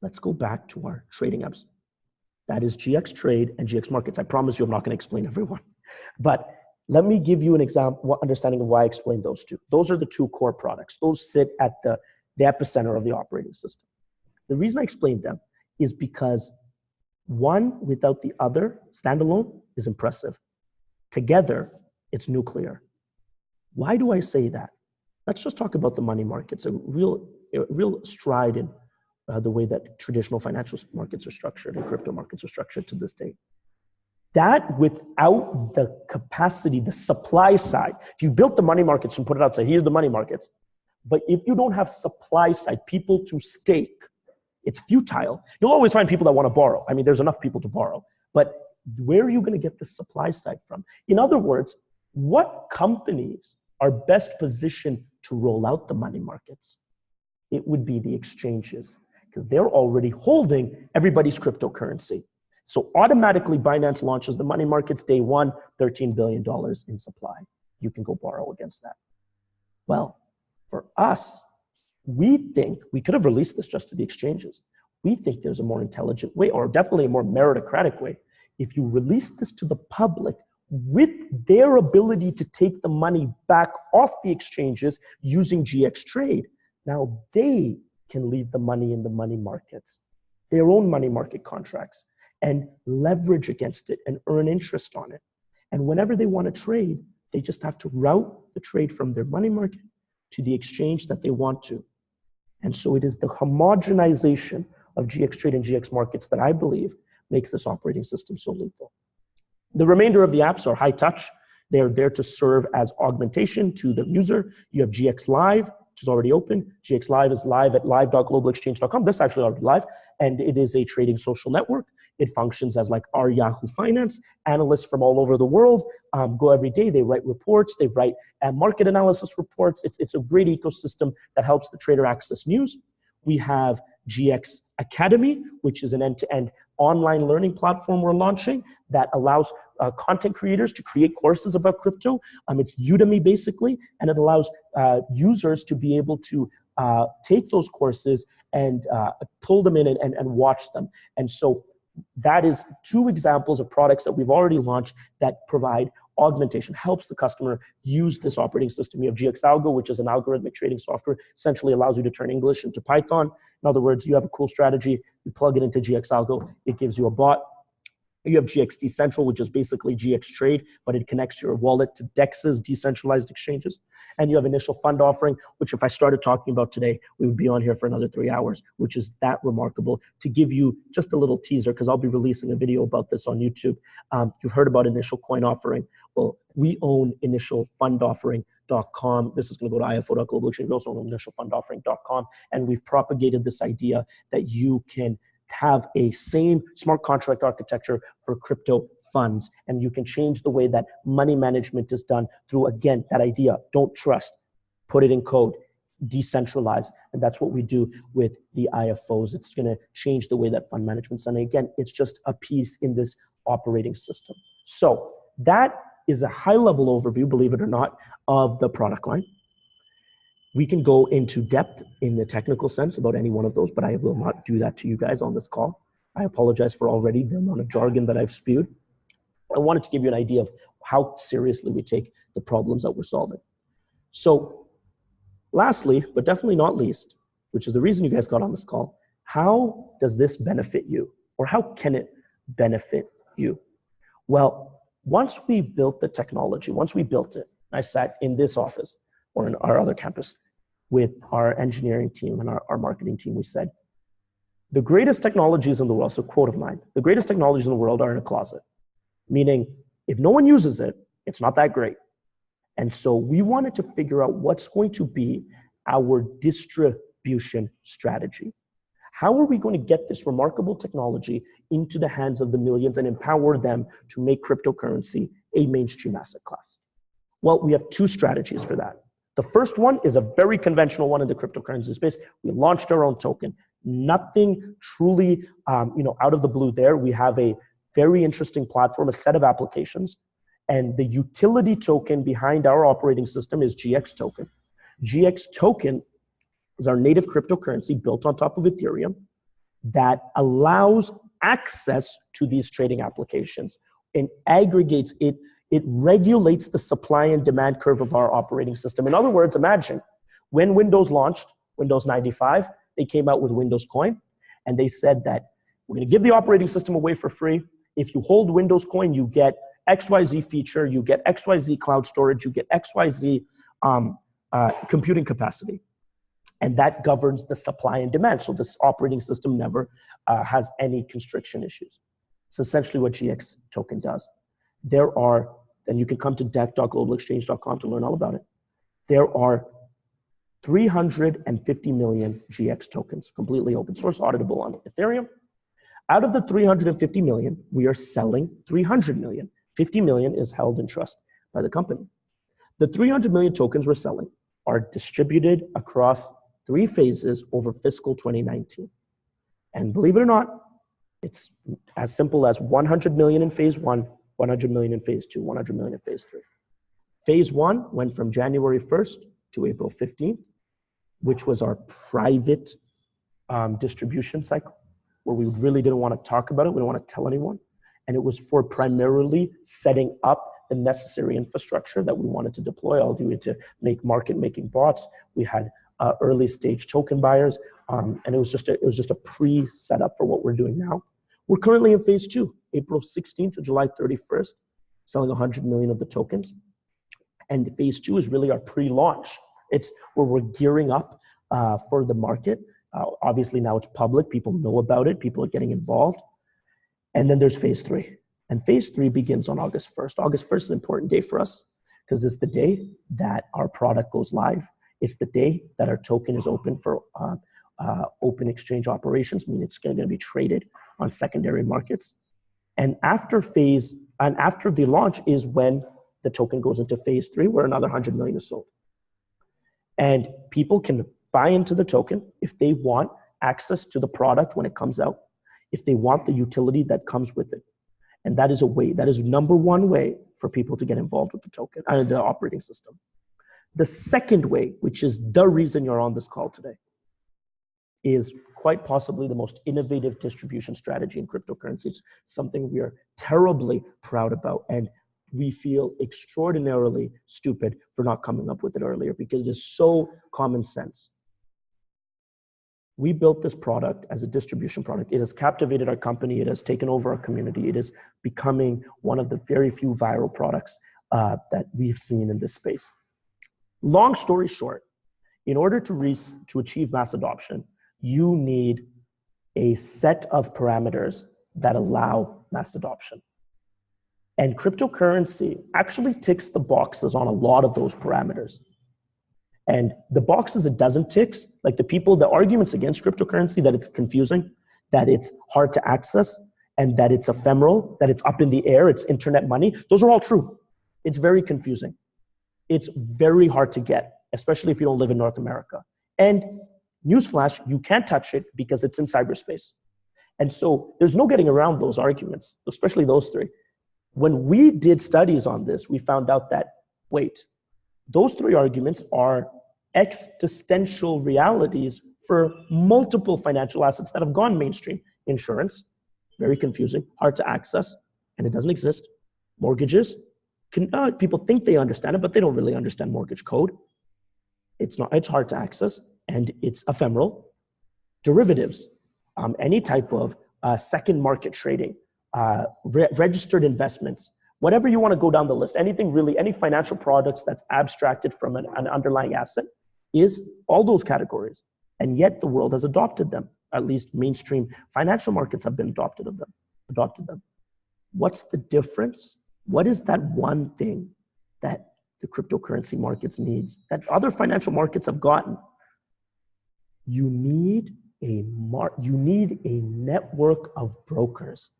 A: let's go back to our trading apps. That is GX Trade and GX Markets. I promise you I'm not going to explain everyone. But let me give you an example, understanding of why I explained those two. Those are the two core products. Those sit at the epicenter of the operating system. The reason I explained them is because one without the other, standalone, is impressive. Together, it's nuclear. Why do I say that? Let's just talk about the money markets, a real stride in the way that traditional financial markets are structured and crypto markets are structured to this day. That without the capacity, the supply side, if you built the money markets and put it out, say, here's the money markets, but if you don't have supply side, people to stake, it's futile. You'll always find people that want to borrow. I mean, there's enough people to borrow, but where are you going to get the supply side from? In other words, what companies are best positioned to roll out the money markets? It would be the exchanges, because they're already holding everybody's cryptocurrency. So automatically Binance launches the money markets day one, $13 billion in supply. You can go borrow against that. Well, for us, we think we could have released this just to the exchanges. We think there's a more intelligent way, or definitely a more meritocratic way. If you release this to the public with their ability to take the money back off the exchanges using GX Trade, now they can leave the money in the money markets, their own money market contracts, and leverage against it and earn interest on it. And whenever they want to trade, they just have to route the trade from their money market to the exchange that they want to. And so it is the homogenization of GX Trade and GX Markets that I believe makes this operating system so lethal. The remainder of the apps are high touch. They're there to serve as augmentation to the user. You have GX Live, which is already open. GX Live is live at live.globalexchange.com. This is actually already live, and it is a trading social network. It functions as like our Yahoo Finance. Analysts from all over the world go every day. They write reports. They write market analysis reports. It's a great ecosystem that helps the trader access news. We have GX Academy, which is an end-to-end online learning platform we're launching that allows content creators to create courses about crypto. It's Udemy basically, and it allows users to be able to take those courses and pull them in and watch them. And so that is two examples of products that we've already launched that provide augmentation, helps the customer use this operating system. You have GX Algo, which is an algorithmic trading software, essentially allows you to turn English into Python. In other words, you have a cool strategy, you plug it into GX Algo, it gives you a bot. You have GX Decentral, which is basically GX Trade, but it connects your wallet to DEX's decentralized exchanges. And you have Initial Fund Offering, which if I started talking about today, we would be on here for another 3 hours, which is that remarkable. To give you just a little teaser, because I'll be releasing a video about this on YouTube. You've heard about Initial Coin Offering. Well, we own initialfundoffering.com. This is going to go to ifo.global exchange. We also own initialfundoffering.com. And we've propagated this idea that you can have a same smart contract architecture for crypto funds. And you can change the way that money management is done through, again, that idea, don't trust, put it in code, decentralize. And that's what we do with the IFOs. It's going to change the way that fund management's done. And again, it's just a piece in this operating system. So that is a high-level overview, believe it or not, of the product line. We can go into depth in the technical sense about any one of those, but I will not do that to you guys on this call. I apologize for already the amount of jargon that I've spewed. I wanted to give you an idea of how seriously we take the problems that we're solving. So lastly, but definitely not least, which is the reason you guys got on this call, how does this benefit you? Or how can it benefit you? Well, once we built the technology, once we built it, I sat in this office or in our other campus with our engineering team and our marketing team. We said, the greatest technologies in the world, so quote of mine, the greatest technologies in the world are in a closet. Meaning, if no one uses it, it's not that great. And so we wanted to figure out what's going to be our distribution strategy. How are we going to get this remarkable technology into the hands of the millions and empower them to make cryptocurrency a mainstream asset class? Well, we have two strategies for that. The first one is a very conventional one in the cryptocurrency space. We launched our own token. Nothing truly out of the blue there. We have a very interesting platform, a set of applications, and the utility token behind our operating system is GX Token. GX Token is our native cryptocurrency built on top of Ethereum that allows access to these trading applications and aggregates it. It regulates the supply and demand curve of our operating system. In other words, imagine when Windows launched, Windows 95, they came out with Windows Coin, and they said that we're going to give the operating system away for free. If you hold Windows Coin, you get XYZ feature, you get XYZ cloud storage, you get XYZ computing capacity. And that governs the supply and demand. So this operating system never has any constriction issues. It's essentially what GX Token does. There are, and you can come to deck.globalexchange.com to learn all about it. There are 350 million GX tokens, completely open source, auditable on Ethereum. Out of the 350 million, we are selling 300 million. 50 million is held in trust by the company. The 300 million tokens we're selling are distributed across 3 phases over fiscal 2019. And believe it or not, it's as simple as 100 million in phase 1, 100 million in phase 2, 100 million in phase 3. Phase 1 went from January 1st to April 15th, which was our private distribution cycle, where we really didn't want to talk about it. We didn't want to tell anyone. And it was for primarily setting up the necessary infrastructure that we wanted to deploy. All due to make market-making bots. We had early stage token buyers, and it was just a pre-setup for what we're doing now. We're currently in phase 2, April 16th to July 31st, selling 100 million of the tokens. And phase 2 is really our pre-launch. It's where we're gearing up for the market. Obviously now it's public, people know about it, people are getting involved. And then there's phase 3. And phase 3 begins on August 1st. August 1st is an important day for us because it's the day that our product goes live. It's the day that our token is open for open exchange operations, meaning it's going to be traded on secondary markets. And after the launch is when the token goes into phase 3, where another 100 million is sold. And people can buy into the token if they want access to the product when it comes out, if they want the utility that comes with it. And that is a way, that is number one way for people to get involved with the token, the operating system. The second way, which is the reason you're on this call today, is quite possibly the most innovative distribution strategy in cryptocurrencies, something we are terribly proud about. And we feel extraordinarily stupid for not coming up with it earlier because it is so common sense. We built this product as a distribution product. It has captivated our company. It has taken over our community. It is becoming one of the very few viral products that we've seen in this space. Long story short, in order to achieve mass adoption, you need a set of parameters that allow mass adoption. And cryptocurrency actually ticks the boxes on a lot of those parameters. And the boxes it doesn't tick, like the arguments against cryptocurrency, that it's confusing, that it's hard to access, and that it's ephemeral, that it's up in the air, it's internet money, those are all true. It's very confusing. It's very hard to get, especially if you don't live in North America. And newsflash, you can't touch it because it's in cyberspace. And so there's no getting around those arguments, especially those three. When we did studies on this, we found out that, wait, those three arguments are existential realities for multiple financial assets that have gone mainstream. Insurance, very confusing, hard to access, and it doesn't exist. Mortgages, people think they understand it, but they don't really understand mortgage code. It's hard to access, and it's ephemeral. Derivatives, any type of second market trading, registered investments, whatever you want to go down the list, anything really, any financial products that's abstracted from an underlying asset is all those categories. And yet the world has adopted them. At least mainstream financial markets have been adopted them. What's the difference? What is that one thing that the cryptocurrency markets needs that other financial markets have gotten? You need a network of brokers.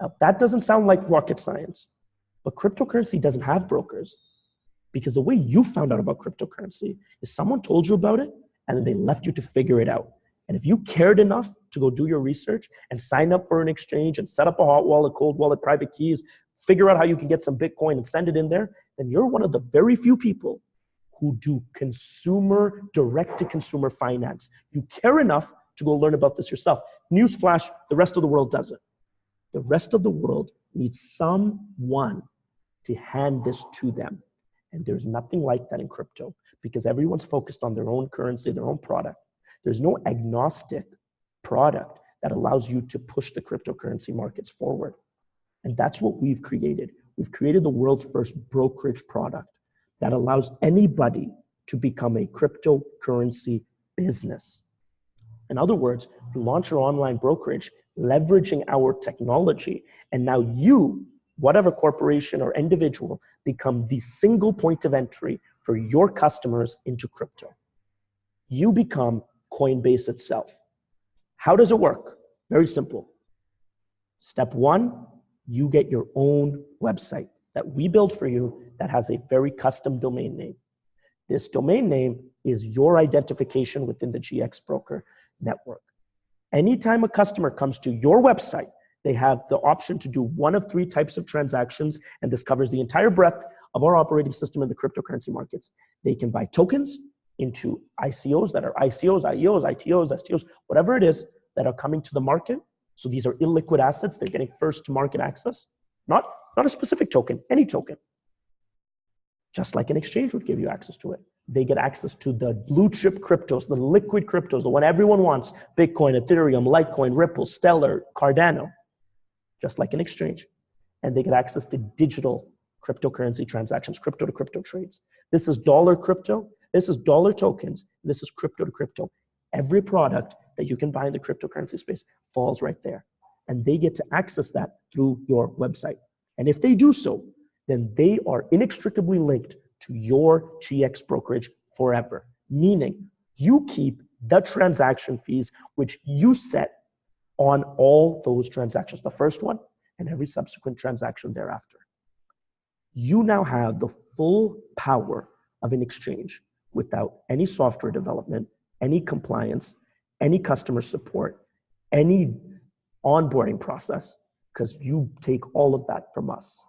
A: Now, that doesn't sound like rocket science, but cryptocurrency doesn't have brokers, because the way you found out about cryptocurrency is someone told you about it and then they left you to figure it out. And if you cared enough to go do your research and sign up for an exchange and set up a hot wallet, cold wallet, private keys, figure out how you can get some Bitcoin and send it in there, then you're one of the very few people who do direct-to-consumer finance. You care enough to go learn about this yourself. Newsflash, the rest of the world doesn't. The rest of the world needs someone to hand this to them. And there's nothing like that in crypto, because everyone's focused on their own currency, their own product. There's no agnostic product that allows you to push the cryptocurrency markets forward. And that's what we've created. We've created the world's first brokerage product that allows anybody to become a cryptocurrency business. In other words, you launch your online brokerage leveraging our technology, and now you, whatever corporation or individual, become the single point of entry for your customers into crypto. You become Coinbase itself. How does it work? Very simple. Step one, you get your own website that we build for you that has a very custom domain name. This domain name is your identification within the GX Broker network. Anytime a customer comes to your website, they have the option to do one of three types of transactions, and this covers the entire breadth of our operating system in the cryptocurrency markets. They can buy tokens into ICOs that are ICOs, IEOs, ITOs, STOs, whatever it is that are coming to the market. So these are illiquid assets. They're getting first to market access. Not a specific token, any token. Just like an exchange would give you access to it. They get access to the blue chip cryptos, the liquid cryptos, the one everyone wants: Bitcoin, Ethereum, Litecoin, Ripple, Stellar, Cardano, just like an exchange. And they get access to digital cryptocurrency transactions, crypto to crypto trades. This is dollar crypto, this is dollar tokens, this is crypto to crypto. Every product that you can buy in the cryptocurrency space falls right there. And they get to access that through your website. And if they do so, then they are inextricably linked to your GX brokerage forever. Meaning you keep the transaction fees which you set on all those transactions, the first one and every subsequent transaction thereafter. You now have the full power of an exchange without any software development, any compliance, any customer support, any onboarding process, because you take all of that from us.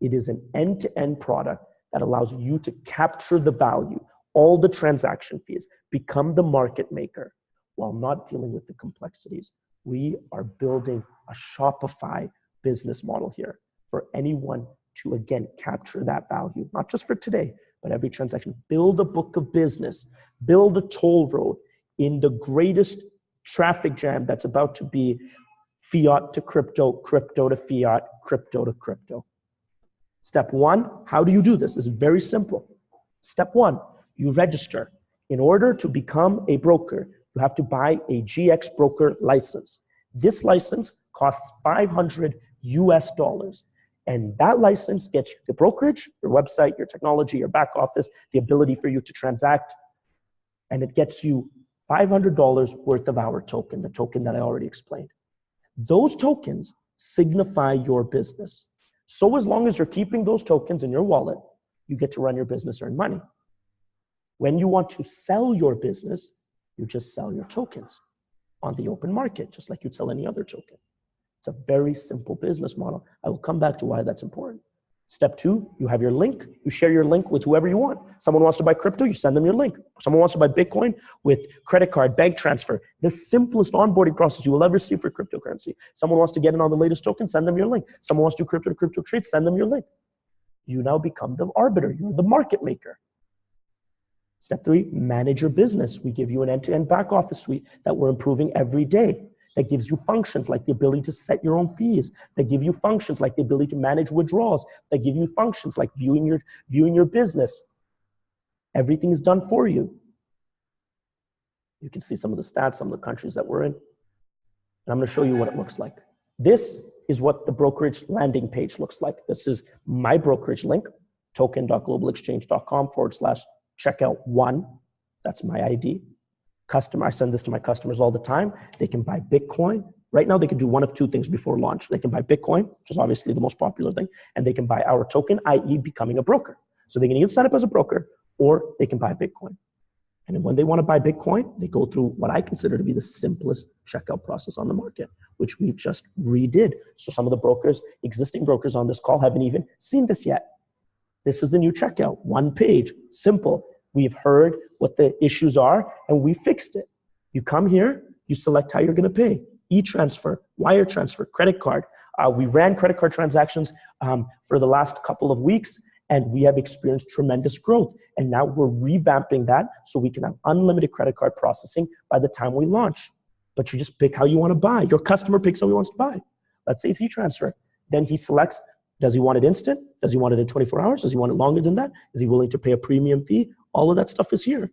A: It is an end-to-end product that allows you to capture the value, all the transaction fees, become the market maker, while not dealing with the complexities. We are building a Shopify business model here for anyone to, again, capture that value, not just for today, but every transaction. Build a book of business, build a toll road in the greatest traffic jam that's about to be fiat to crypto, crypto to fiat, crypto to crypto. Step one, how do you do this? It's very simple. Step one, you register. In order to become a broker, you have to buy a GX broker license. This license costs $500 US. And that license gets you the brokerage, your website, your technology, your back office, the ability for you to transact. And it gets you $500 worth of our token, the token that I already explained. Those tokens signify your business. So as long as you're keeping those tokens in your wallet, you get to run your business, earn money. When you want to sell your business, you just sell your tokens on the open market, just like you'd sell any other token. It's a very simple business model. I will come back to why that's important. Step two, you have your link. You share your link with whoever you want. Someone wants to buy crypto, you send them your link. Someone wants to buy Bitcoin with credit card, bank transfer. The simplest onboarding process you will ever see for cryptocurrency. Someone wants to get in on the latest token, send them your link. Someone wants to do crypto to crypto trades, send them your link. You now become the arbiter. You're the market maker. Step three, manage your business. We give you an end-to-end back office suite that we're improving every day. That gives you functions like the ability to set your own fees, that give you functions like the ability to manage withdrawals, that give you functions like viewing your business. Everything is done for you. You can see some of the stats, some of the countries that we're in. And I'm going to show you what it looks like. This is what the brokerage landing page looks like. This is my brokerage link, token.globalexchange.com/checkout1. That's my ID. I send this to my customers all the time. They can buy Bitcoin. Right now, they can do one of two things before launch. They can buy Bitcoin, which is obviously the most popular thing, and they can buy our token, i.e. becoming a broker. So they can either sign up as a broker or they can buy Bitcoin. And then when they want to buy Bitcoin, they go through what I consider to be the simplest checkout process on the market, which we've just redid. So some of the brokers, existing brokers on this call haven't even seen this yet. This is the new checkout, one page, simple. We've heard what the issues are, and we fixed it. You come here, you select how you're going to pay. E-transfer, wire transfer, credit card. We ran credit card transactions for the last couple of weeks, and we have experienced tremendous growth. And now we're revamping that so we can have unlimited credit card processing by the time we launch. But you just pick how you want to buy. Your customer picks how he wants to buy. Let's say it's e-transfer. Then he selects, does he want it instant? Does he want it in 24 hours? Does he want it longer than that? Is he willing to pay a premium fee? All of that stuff is here.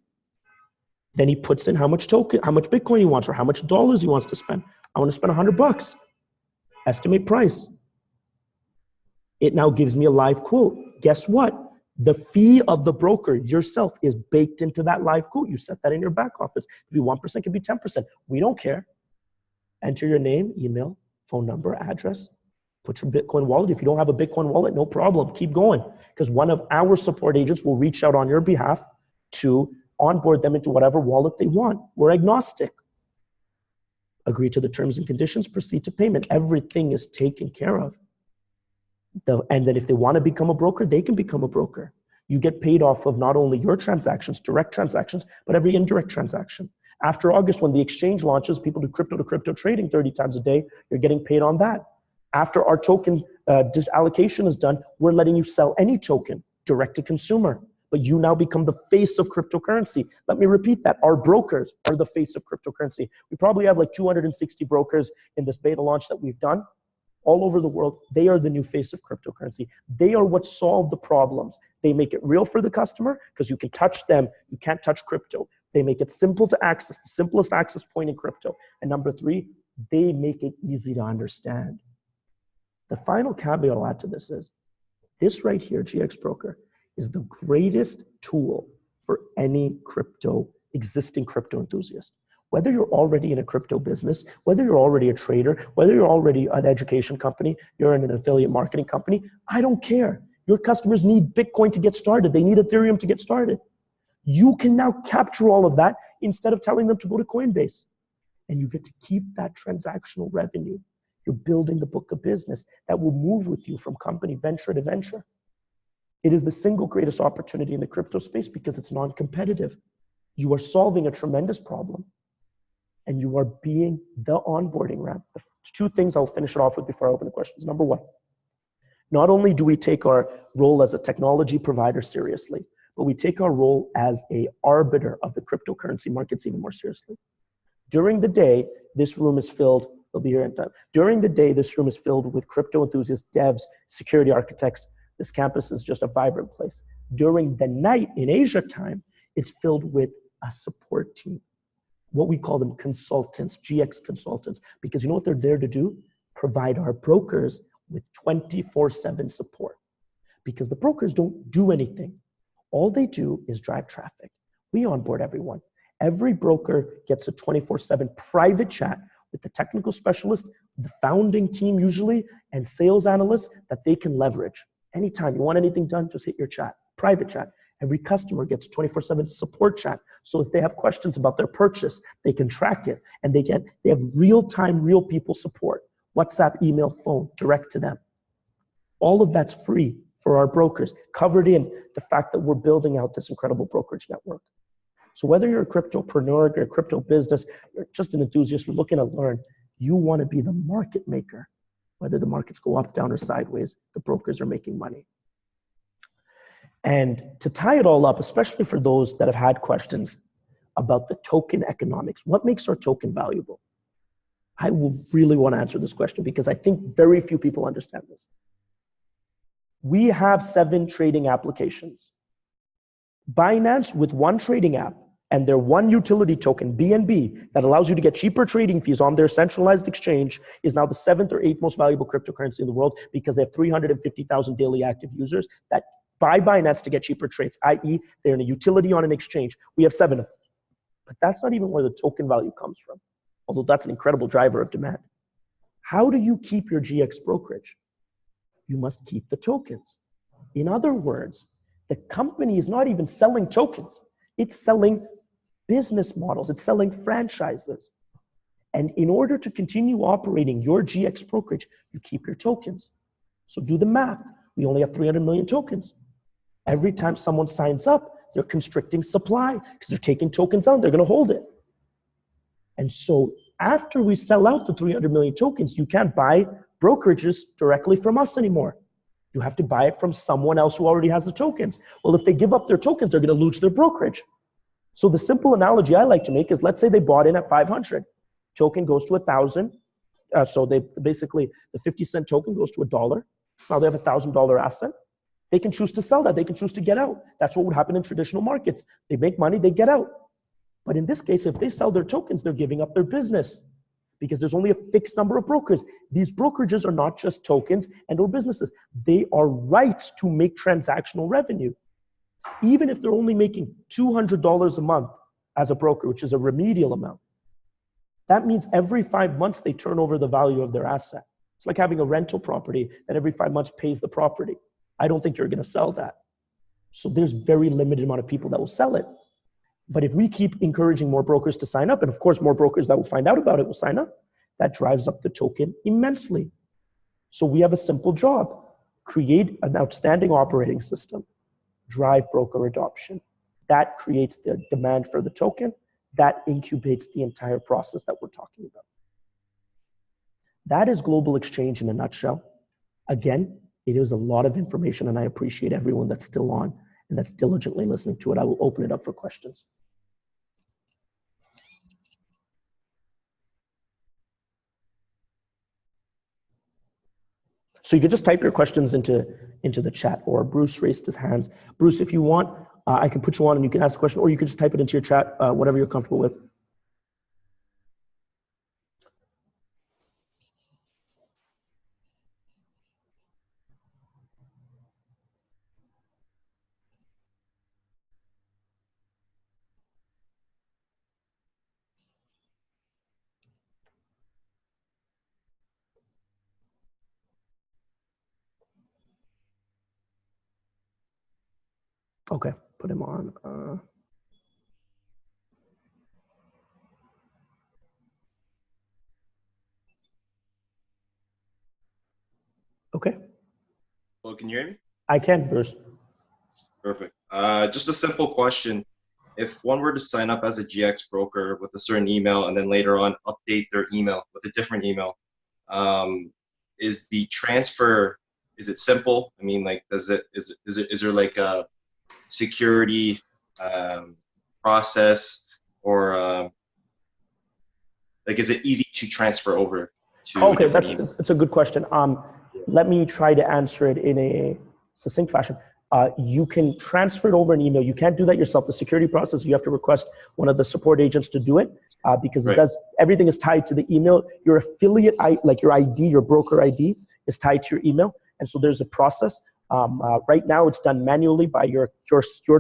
A: Then he puts in how much Bitcoin he wants or how much dollars he wants to spend. I want to spend $100. Estimate price. It now gives me a live quote. Guess what? The fee of the broker yourself is baked into that live quote. You set that in your back office. It could be 1%, it could be 10%. We don't care. Enter your name, email, phone number, address. Put your Bitcoin wallet. If you don't have a Bitcoin wallet, no problem. Keep going. Because one of our support agents will reach out on your behalf to onboard them into whatever wallet they want. We're agnostic. Agree to the terms and conditions, proceed to payment. Everything is taken care of. And then if they want to become a broker, they can become a broker. You get paid off of not only your transactions, direct transactions, but every indirect transaction. After August, when the exchange launches, people do crypto to crypto trading 30 times a day. You're getting paid on that. After our token allocation is done, we're letting you sell any token direct to consumer. But you now become the face of cryptocurrency. Let me repeat that. Our brokers are the face of cryptocurrency. We probably have like 260 brokers in this beta launch that we've done all over the world. They are the new face of cryptocurrency. They are what solve the problems. They make it real for the customer because you can touch them. You can't touch crypto. They make it simple to access, the simplest access point in crypto. And number three, they make it easy to understand. The final caveat I'll add to this is, this right here, GX Broker, is the greatest tool for any existing crypto enthusiast. Whether you're already in a crypto business, whether you're already a trader, whether you're already an education company, you're in an affiliate marketing company, I don't care. Your customers need Bitcoin to get started. They need Ethereum to get started. You can now capture all of that instead of telling them to go to Coinbase. And you get to keep that transactional revenue. You're building the book of business that will move with you from company venture to venture. It is the single greatest opportunity in the crypto space because it's non-competitive. You are solving a tremendous problem. and you are being the onboarding ramp. The two things I'll finish it off with before I open the questions. Number one, not only do we take our role as a technology provider seriously, but we take our role as an arbiter of the cryptocurrency markets even more seriously. During the day, this room is filled, they'll be here in time. During the day, this room is filled with crypto enthusiasts, devs, security architects. This campus is just a vibrant place. During the night in Asia time, it's filled with a support team. What we call them consultants, GX consultants, because you know what they're there to do? Provide our brokers with 24/7 support. Because the brokers don't do anything. All they do is drive traffic. We onboard everyone. Every broker gets a 24/7 private chat with the technical specialist, the founding team usually, and sales analysts that they can leverage. Anytime you want anything done, just hit your chat, private chat. Every customer gets 24/7 support chat. So if they have questions about their purchase, they can track it, and they have real-time, real people support. WhatsApp, email, phone, direct to them. All of that's free for our brokers, covered in the fact that we're building out this incredible brokerage network. So whether you're a cryptopreneur, you're a crypto business, you're just an enthusiast, you're looking to learn, you want to be the market maker. Whether the markets go up, down, or sideways, the brokers are making money. And to tie it all up, especially for those that have had questions about the token economics, what makes our token valuable? I will really want to answer this question because I think very few people understand this. We have 7 trading applications. Binance, with one trading app and their one utility token, BNB, that allows you to get cheaper trading fees on their centralized exchange, is now the 7th or 8th most valuable cryptocurrency in the world because they have 350,000 daily active users that buy Binance to get cheaper trades, i.e. they're in a utility on an exchange. We have 7 of them. But that's not even where the token value comes from, although that's an incredible driver of demand. How do you keep your GX brokerage? You must keep the tokens. In other words, the company is not even selling tokens. It's selling business models. It's selling franchises. And in order to continue operating your GX brokerage, you keep your tokens. So do the math. We only have 300 million tokens. Every time someone signs up, they're constricting supply because they're taking tokens out. They're going to hold it. And so after we sell out the 300 million tokens, you can't buy brokerages directly from us anymore. You have to buy it from someone else who already has the tokens. Well, if they give up their tokens, they're going to lose their brokerage. So the simple analogy I like to make is, let's say they bought in at 500. Token goes to 1,000. So they basically, the 50-cent token goes to $1. Now they have a $1,000 asset. They can choose to sell that. They can choose to get out. That's what would happen in traditional markets. They make money, they get out. But in this case, if they sell their tokens, they're giving up their business because there's only a fixed number of brokers. These brokerages are not just tokens and or businesses. They are rights to make transactional revenue. Even if they're only making $200 a month as a broker, which is a remedial amount, that means every 5 months they turn over the value of their asset. It's like having a rental property that every 5 months pays the property. I don't think you're going to sell that. So there's very limited amount of people that will sell it. But if we keep encouraging more brokers to sign up, and of course more brokers that will find out about it will sign up, that drives up the token immensely. So we have a simple job: create an outstanding operating system, drive broker adoption. That creates the demand for the token. That incubates the entire process that we're talking about. That is global exchange in a nutshell. Again, it is a lot of information, and I appreciate everyone that's still on and that's diligently listening to it. I will open it up for questions. So you can just type your questions into the chat, or Bruce raised his hands. Bruce, if you want, I can put you on and you can ask a question, or you can just type it into your chat, whatever you're comfortable with. Okay, put him on. Okay.
B: Well, can you hear me?
A: I can, Bruce.
B: Perfect. Just a simple question. if one were to sign up as a GX broker with a certain email and then later on update their email with a different email, is the transfer, is it simple? I mean, like, is there like a security process, or like, is it easy to transfer over to
A: Okay,
B: different email?
A: that's a good question. Let me try to answer it in a succinct fashion. You can transfer it over an email. You can't do that yourself. The security process, you have to request one of the support agents to do it, because it does, everything is tied to the email. Your affiliate, like your ID, your broker ID is tied to your email. And so there's a process. Right now it's done manually by your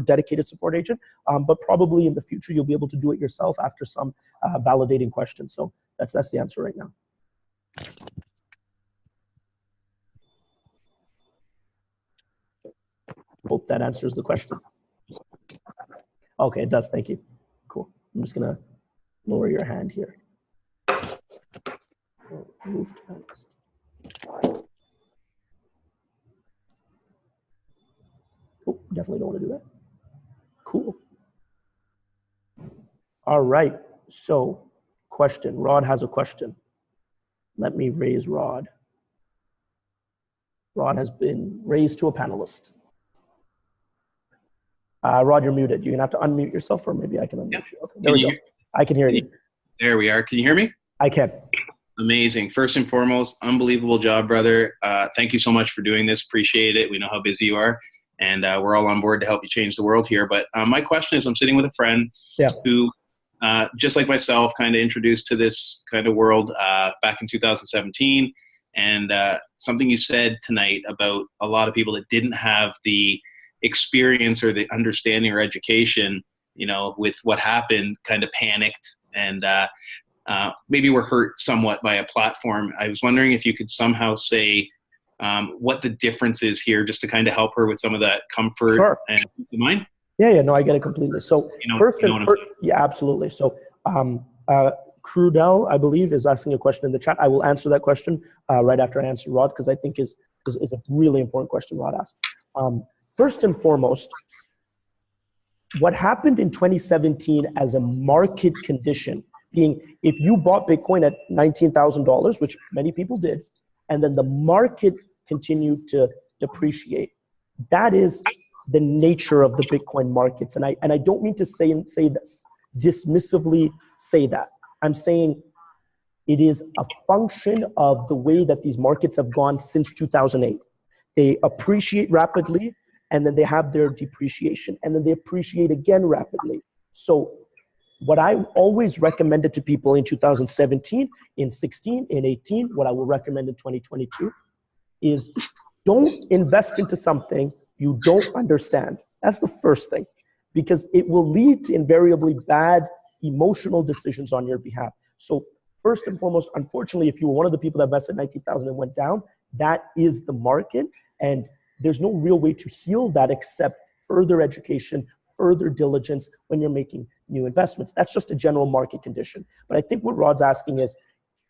A: dedicated support agent, but probably in the future you'll be able to do it yourself after some validating questions. So that's the answer right now. Hope that answers the question. Okay, it does. Thank you. Cool. I'm just gonna lower your hand here. Move to Nvest. Oh, definitely don't want to do that. Cool. All right. So, question. Rod has a question. Let me raise Rod. Rod has been raised to a panelist. Rod, you're muted. You're gonna have to unmute yourself, or maybe I can unmute you. Okay, there we go. I can hear you.
C: There we are. Can you hear me?
A: I can.
C: Amazing. First and foremost, unbelievable job, brother. Thank you so much for doing this. Appreciate it. We know how busy you are, and we're all on board to help you change the world here. But my question is, I'm sitting with a friend who, just like myself, kind of introduced to this kind of world back in 2017. And something you said tonight about a lot of people that didn't have the experience or the understanding or education, you know, with what happened, kind of panicked and maybe were hurt somewhat by a platform. I was wondering if you could somehow say what the difference is here, just to kind of help her with some of that comfort and peace of mind.
A: Yeah, no, I get it completely. So yeah, absolutely. So Crudell, I believe, is asking a question in the chat. I will answer that question right after I answer Rod, because I think is a really important question Rod asked. First and foremost, what happened in 2017 as a market condition, being if you bought Bitcoin at $19,000, which many people did, and then the market continued to depreciate, that is the nature of the Bitcoin markets. And I don't mean to say this, dismissively say that. I'm saying it is a function of the way that these markets have gone since 2008. They appreciate rapidly, and then they have their depreciation, and then they appreciate again rapidly. So what I always recommended to people in 2017, in 16, in 18, what I will recommend in 2022 is don't invest into something you don't understand. That's the first thing, because it will lead to invariably bad emotional decisions on your behalf. So first and foremost, unfortunately, if you were one of the people that invested 19,000 and went down, that is the market, and there's no real way to heal that except further education, further diligence when you're making new investments. That's just a general market condition. But I think what Rod's asking is,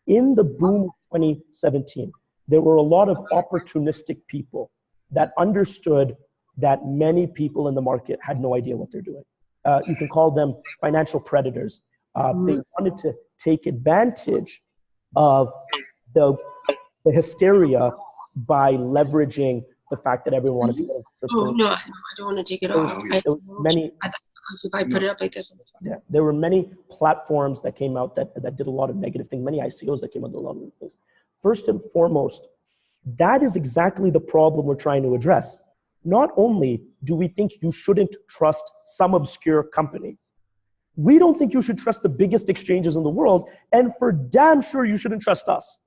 A: in the boom of 2017, there were a lot of opportunistic people that understood that many people in the market had no idea what they're doing. You can call them financial predators. They wanted to take advantage of the hysteria by leveraging the fact that everyone wanted to get into crypto.
D: Oh, no, I don't want to take it off. If I put it up like this.
A: Yeah, there were many platforms that came out that did a lot of negative things, many ICOs that came out with a lot of things. First and foremost, that is exactly the problem we're trying to address. Not only do we think you shouldn't trust some obscure company, we don't think you should trust the biggest exchanges in the world, and for damn sure you shouldn't trust us.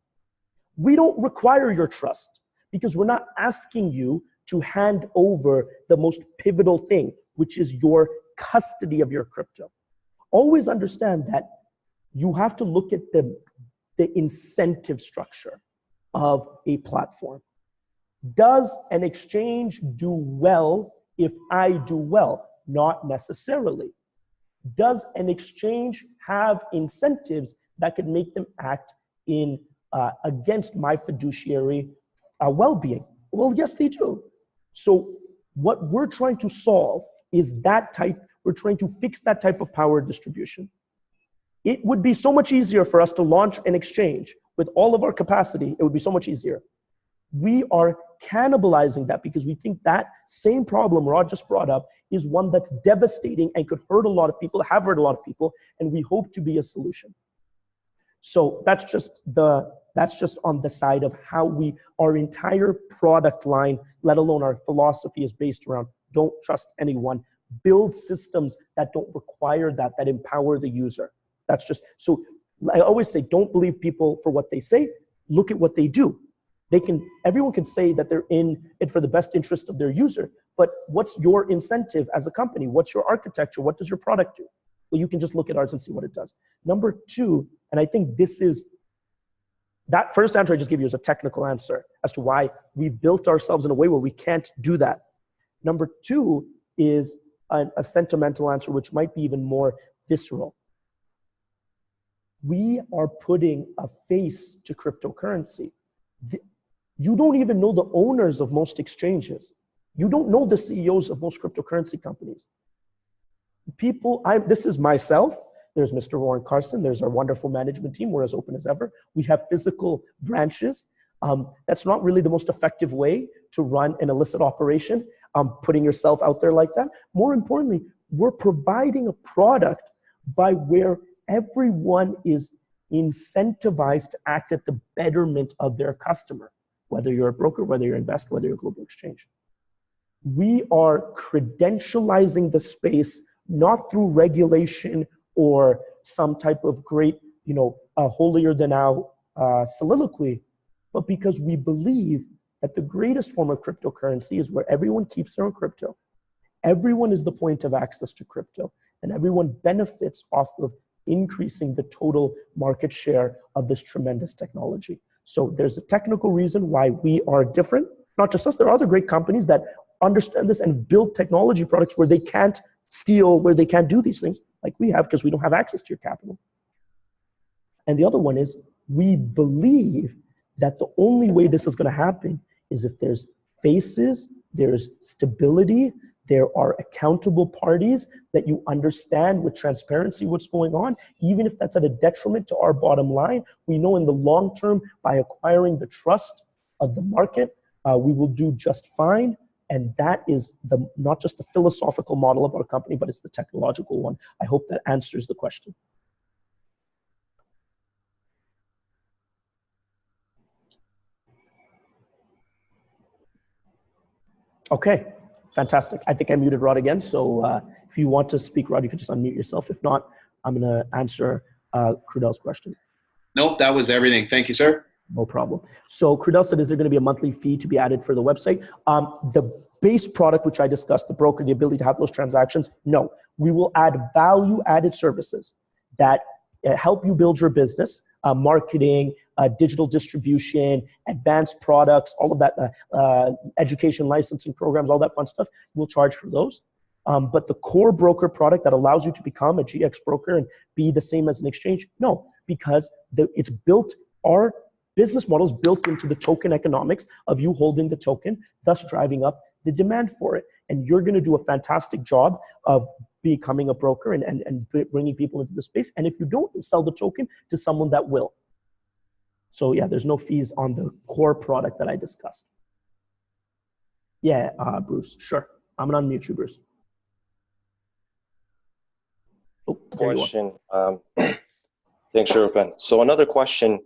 A: We don't require your trust, because we're not asking you to hand over the most pivotal thing, which is your custody of your crypto. Always understand that you have to look at the incentive structure of a platform. Does an exchange do well if I do well? Not necessarily. Does an exchange have incentives that could make them act in against my fiduciary well-being? Well, yes, they do. So what we're trying to solve is that type. We're trying to fix that type of power distribution. It would be so much easier for us to launch an exchange with all of our capacity. It would be so much easier. We are cannibalizing that because we think that same problem Rod just brought up is one that's devastating and could hurt a lot of people, have hurt a lot of people, and we hope to be a solution. So that's just on the side of how our entire product line, let alone our philosophy, is based around don't trust anyone. Build systems that don't require that empower the user. That's just, so I always say, don't believe people for what they say, look at what they do. Everyone can say that they're in it for the best interest of their user, but what's your incentive as a company? What's your architecture? What does your product do? Well, you can just look at ours and see what it does. Number two, and I think that first answer I just gave you is a technical answer as to why we built ourselves in a way where we can't do that. Number two is a sentimental answer, which might be even more visceral. We are putting a face to cryptocurrency. You don't even know the owners of most exchanges. You don't know the CEOs of most cryptocurrency companies. This is myself. There's Mr. Warren Carson. There's our wonderful management team. We're as open as ever. We have physical branches. That's not really the most effective way to run an illicit operation, putting yourself out there like that. More importantly, we're providing a product by where everyone is incentivized to act at the betterment of their customer, whether you're a broker, whether you're Nvest, whether you're a global exchange. We are credentializing the space, not through regulation or some type of great, holier than thou soliloquy, but because we believe that the greatest form of cryptocurrency is where everyone keeps their own crypto. Everyone is the point of access to crypto, and everyone benefits off of increasing the total market share of this tremendous technology. So there's a technical reason why we are different. Not just us, there are other great companies that understand this and build technology products where they can't steal, where they can't do these things like we have because we don't have access to your capital. And the other one is we believe that the only way this is going to happen is if there's faces, there's stability, there are accountable parties that you understand with transparency what's going on, even if that's at a detriment to our bottom line. We know in the long term, by acquiring the trust of the market, we will do just fine. And that is not just the philosophical model of our company, but it's the technological one. I hope that answers the question. Okay, fantastic. I think I muted Rod again. So if you want to speak, Rod, you can just unmute yourself. If not, I'm going to answer Crudel's question.
C: Nope, that was everything. Thank you, sir.
A: No problem. So Crudel said, is there going to be a monthly fee to be added for the website? The base product, which I discussed, the broker, the ability to have those transactions, no. We will add value-added services that help you build your business, marketing, digital distribution, advanced products, all of that, education licensing programs, all that fun stuff. We'll charge for those. But the core broker product that allows you to become a GX broker and be the same as an exchange, no, because it's built, our business model is built into the token economics of you holding the token, thus driving up the demand for it. And you're going to do a fantastic job of becoming a broker and bringing people into the space. And if you don't, sell the token to someone that will. So yeah, there's no fees on the core product that I discussed. Yeah, Bruce, sure. I'm going to unmute you, Bruce. Oh,
E: question. Thanks, Sherpan. So another question.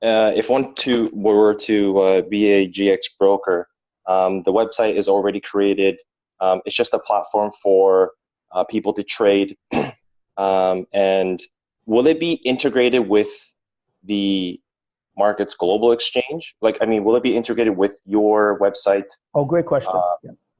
E: If one were to be a GX broker, the website is already created. It's just a platform for people to trade. And will it be integrated with the market's global exchange? Like, I mean, will it be integrated with your website?
A: Oh, great question.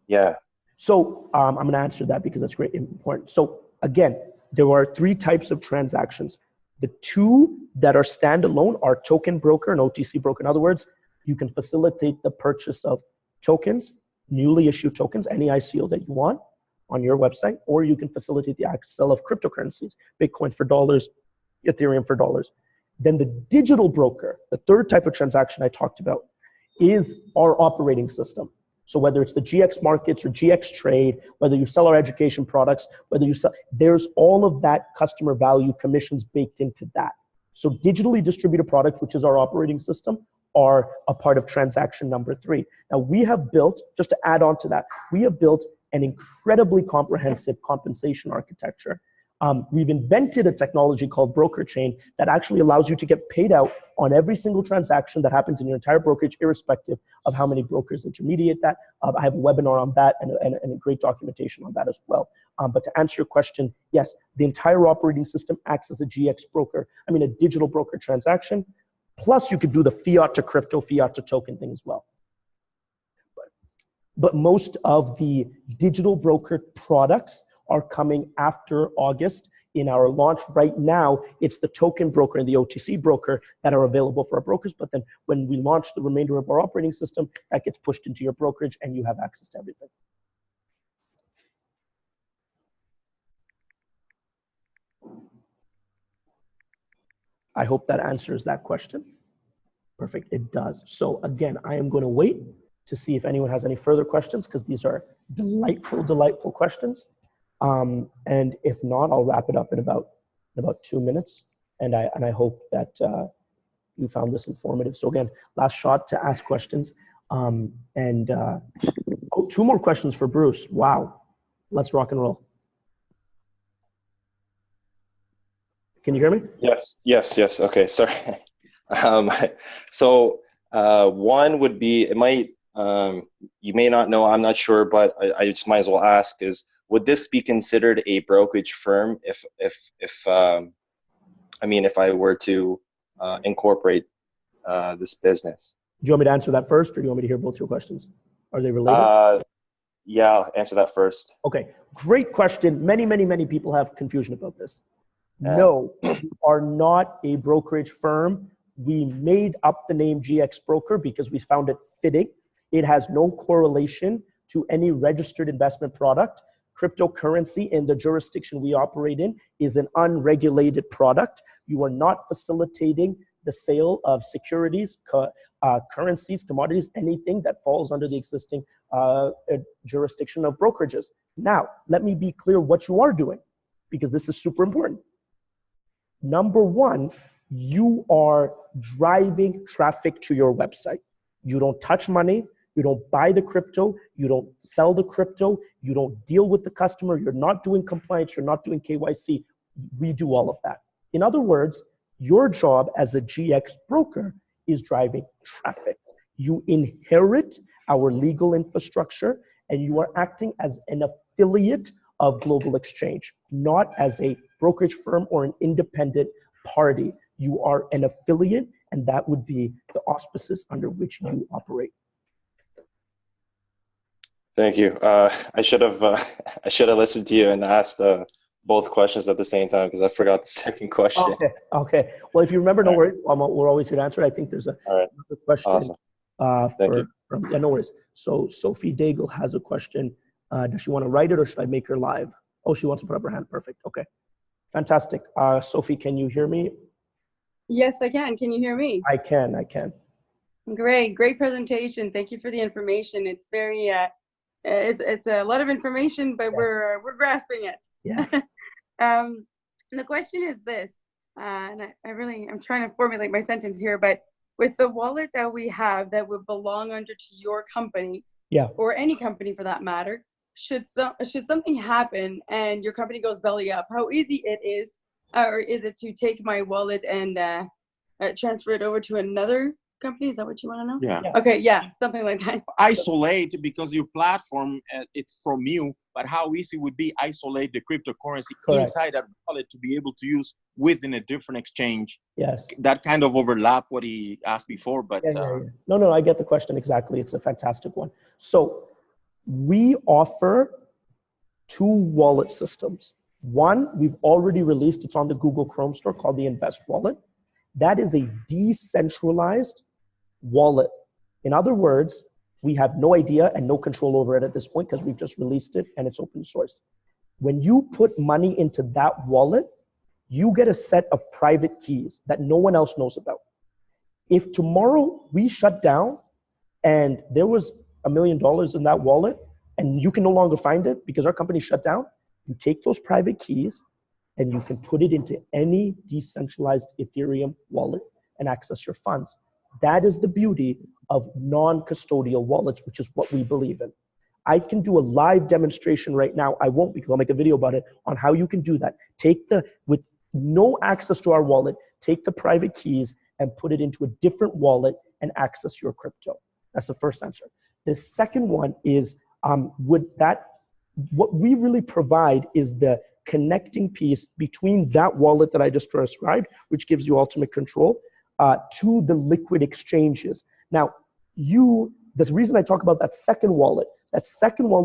E: Yeah.
A: So I'm going to answer that because that's great, important. So again, there are three types of transactions. The two that are standalone are token broker and OTC broker. In other words, you can facilitate the purchase of tokens, newly issued tokens, any ICO that you want on your website, or you can facilitate the sale of cryptocurrencies, Bitcoin for dollars, Ethereum for dollars. Then the digital broker, the third type of transaction I talked about, is our operating system. So whether it's the GX markets or GX trade, whether you sell our education products, whether you sell, there's all of that customer value commissions baked into that. So digitally distributed products, which is our operating system, are a part of transaction number 3. Now we have built, just to add on to that, we have built an incredibly comprehensive compensation architecture. We've invented a technology called broker chain that actually allows you to get paid out on every single transaction that happens in your entire brokerage, irrespective of how many brokers intermediate that. I have a webinar on that and a great documentation on that as well. But to answer your question, yes, the entire operating system acts as a GX broker, a digital broker transaction. Plus, you could do the fiat to crypto, fiat to token thing as well. But most of the digital broker products are coming after August. In our launch right now, it's the token broker and the OTC broker that are available for our brokers. But then when we launch the remainder of our operating system, that gets pushed into your brokerage and you have access to everything. I hope that answers that question. Perfect, it does. So again, I am going to wait to see if anyone has any further questions, because these are delightful, delightful questions. And if not, I'll wrap it up in about 2 minutes. And I hope that you found this informative. So again, last shot to ask questions. Oh, 2 more questions for Bruce. Wow, let's rock and roll. Can you hear me?
E: Yes. Okay, sorry. So one would be, it might, you may not know, I'm not sure, but I just might as well ask is, would this be considered a brokerage firm if I were to incorporate this business?
A: Do you want me to answer that first, or do you want me to hear both your questions? Are they related?
E: Yeah, I'll answer that first.
A: Okay, great question. Many people have confusion about this.
E: Yeah.
A: No, we are not a brokerage firm. We made up the name GX Broker because we found it fitting. It has no correlation to any registered investment product. Cryptocurrency in the jurisdiction we operate in is an unregulated product. You are not facilitating the sale of securities, currencies, commodities, anything that falls under the existing jurisdiction of brokerages. Now, let me be clear what you are doing, because this is super important. Number one, you are driving traffic to your website. You don't touch money. You don't buy the crypto. You don't sell the crypto. You don't deal with the customer. You're not doing compliance. You're not doing KYC. We do all of that. In other words, your job as a GX broker is driving traffic. You inherit our legal infrastructure, and you are acting as an affiliate of Global Exchange, not as a brokerage firm or an independent party. You are an affiliate, and that would be the auspices under which you operate.
E: Thank you. I should have listened to you and asked both questions at the same time, because I forgot the second question.
A: Okay. Well, if you remember, no worries. We're always here to answer it. I think there's another question.
E: Awesome. Thank you.
A: Yeah, no worries. So Sophie Daigle has a question. Does she want to write it, or should I make her live? Oh, she wants to put up her hand. Perfect. Okay. Fantastic. Sophie, can you hear me?
F: Yes, I can. Can you hear me?
A: I can.
F: Great presentation. Thank you for the information. It's very, it's a lot of information, but yes, we're grasping it.
A: Yeah.
F: The question is this, and I'm trying to formulate my sentence here, but with the wallet that we have that would belong under to your company,
A: yeah,
F: or any company for that matter, should something happen and your company goes belly up, how easy it is, or is it to take my wallet and transfer it over to another company? Is that what you want to know?
G: Yeah.
F: Okay, yeah, something like that.
G: Isolate, because your platform, it's from you, but how easy would be isolate the cryptocurrency inside that wallet to be able to use within a different exchange?
A: Yes.
G: That kind of overlap what he asked before, but
A: yeah. No, I get the question exactly. It's a fantastic one. So we offer 2 wallet systems. One, we've already released, it's on the Google Chrome store, called the Nvest wallet. That is a decentralized wallet. In other words, we have no idea and no control over it at this point, because we've just released it and it's open source. When you put money into that wallet, you get a set of private keys that no one else knows about. If tomorrow we shut down and there was $1 million in that wallet and you can no longer find it because our company shut down, you take those private keys and you can put it into any decentralized Ethereum wallet and access your funds. That is the beauty of non-custodial wallets, which is what we believe in. I can do a live demonstration right now. I won't because I'll make a video about it on how you can do that. With no access to our wallet, take the private keys and put it into a different wallet and access your crypto. That's the first answer. The second one is, what we really provide is the connecting piece between that wallet that I just described, which gives you ultimate control, to the liquid exchanges. Now, the reason I talk about that second wallet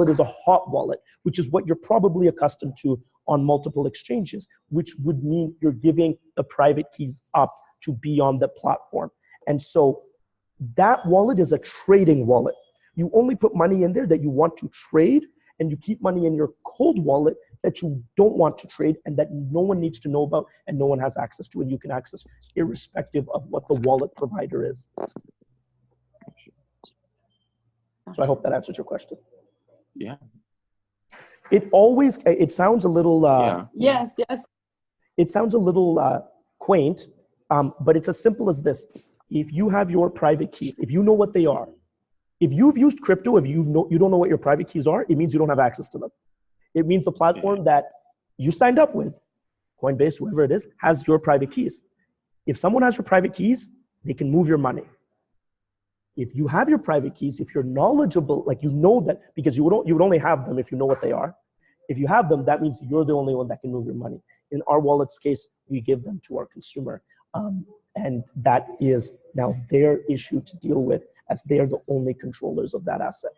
A: is a hot wallet, which is what you're probably accustomed to on multiple exchanges, which would mean you're giving the private keys up to be on the platform. And so that wallet is a trading wallet. You only put money in there that you want to trade, and you keep money in your cold wallet that you don't want to trade and that no one needs to know about and no one has access to, and you can access irrespective of what the wallet provider is. So I hope that answers your question.
G: Yeah.
A: It sounds a little,
F: Yes.
A: it sounds a little quaint, but it's as simple as this. If you have your private keys, if you know what they are, if you've used crypto, if you don't know what your private keys are, it means you don't have access to them. It means the platform that you signed up with, Coinbase, whoever it is, has your private keys. If someone has your private keys, they can move your money. If you have your private keys, if you're knowledgeable, like you know that, because you would only have them if you know what they are. If you have them, that means you're the only one that can move your money. In our wallet's case, we give them to our consumer. And that is now their issue to deal with, as they are the only controllers of that asset.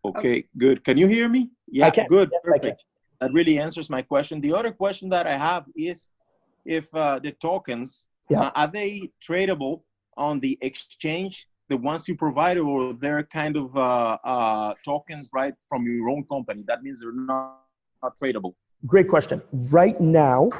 G: Okay, good. Can you hear me? Yeah,
A: I can.
G: Good,
A: Yes,
G: perfect. That really answers my question. The other question that I have is if the tokens, are they tradable on the exchange, the ones you provide, or they're kind of tokens right from your own company? That means they're not tradable.
A: Great question. Right now,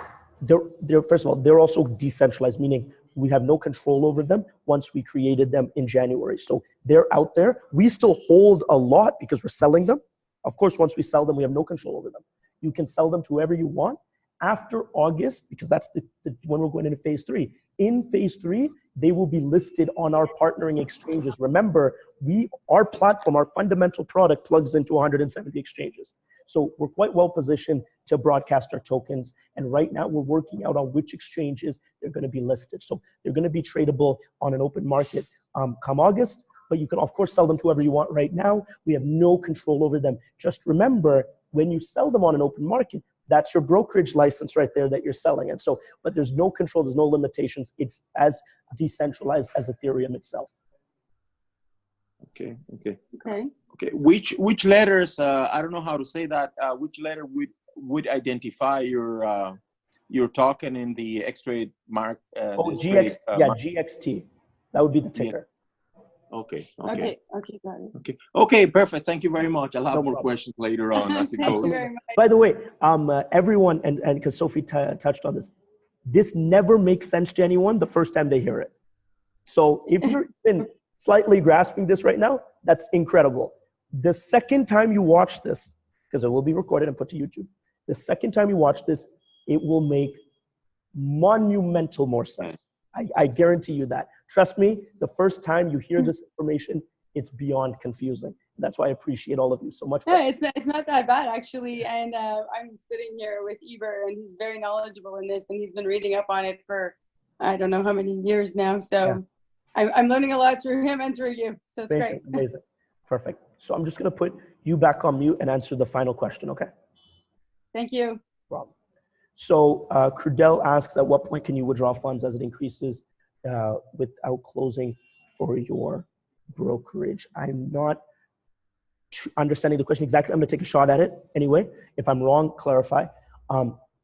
A: first of all, they're also decentralized, meaning we have no control over them once we created them in January. So they're out there. We still hold a lot because we're selling them. Of course, once we sell them, we have no control over them. You can sell them to whoever you want. After August, because that's when we're going into phase 3. In phase 3, they will be listed on our partnering exchanges. Remember, our platform, our fundamental product plugs into 170 exchanges. So we're quite well positioned to broadcast our tokens. And right now we're working out on which exchanges they're going to be listed. So they're going to be tradable on an open market come August, but you can of course sell them to whoever you want right now. We have no control over them. Just remember, when you sell them on an open market, that's your brokerage license right there that you're selling. And so, but there's no control, there's no limitations. It's as decentralized as Ethereum itself.
G: Okay. Which letters? I don't know how to say that. Which letter would identify your token in the X-Trade mark?
A: GXT. That would be the ticker.
G: Okay,
F: got it.
G: Okay, perfect. Thank you very much. I'll have more questions later on as it goes.
A: By the way, everyone, and because Sophie touched on this, this never makes sense to anyone the first time they hear it. So if you're even slightly grasping this right now, that's incredible. The second time you watch this, because it will be recorded and put to YouTube, the second time you watch this, it will make monumental more sense. I guarantee you that. Trust me, the first time you hear this information, it's beyond confusing. That's why I appreciate all of you so much.
F: Yeah, it's not that bad actually. And I'm sitting here with Eber, and he's very knowledgeable in this, and he's been reading up on it for I don't know how many years now. So yeah. I'm learning a lot through him and through you. So it's great.
A: Amazing. Perfect. So I'm just going to put you back on mute and answer the final question, okay?
F: Thank you.
A: No problem. So Crudell asks, at what point can you withdraw funds as it increases without closing for your brokerage? I'm not understanding the question exactly. I'm going to take a shot at it anyway. If I'm wrong, clarify.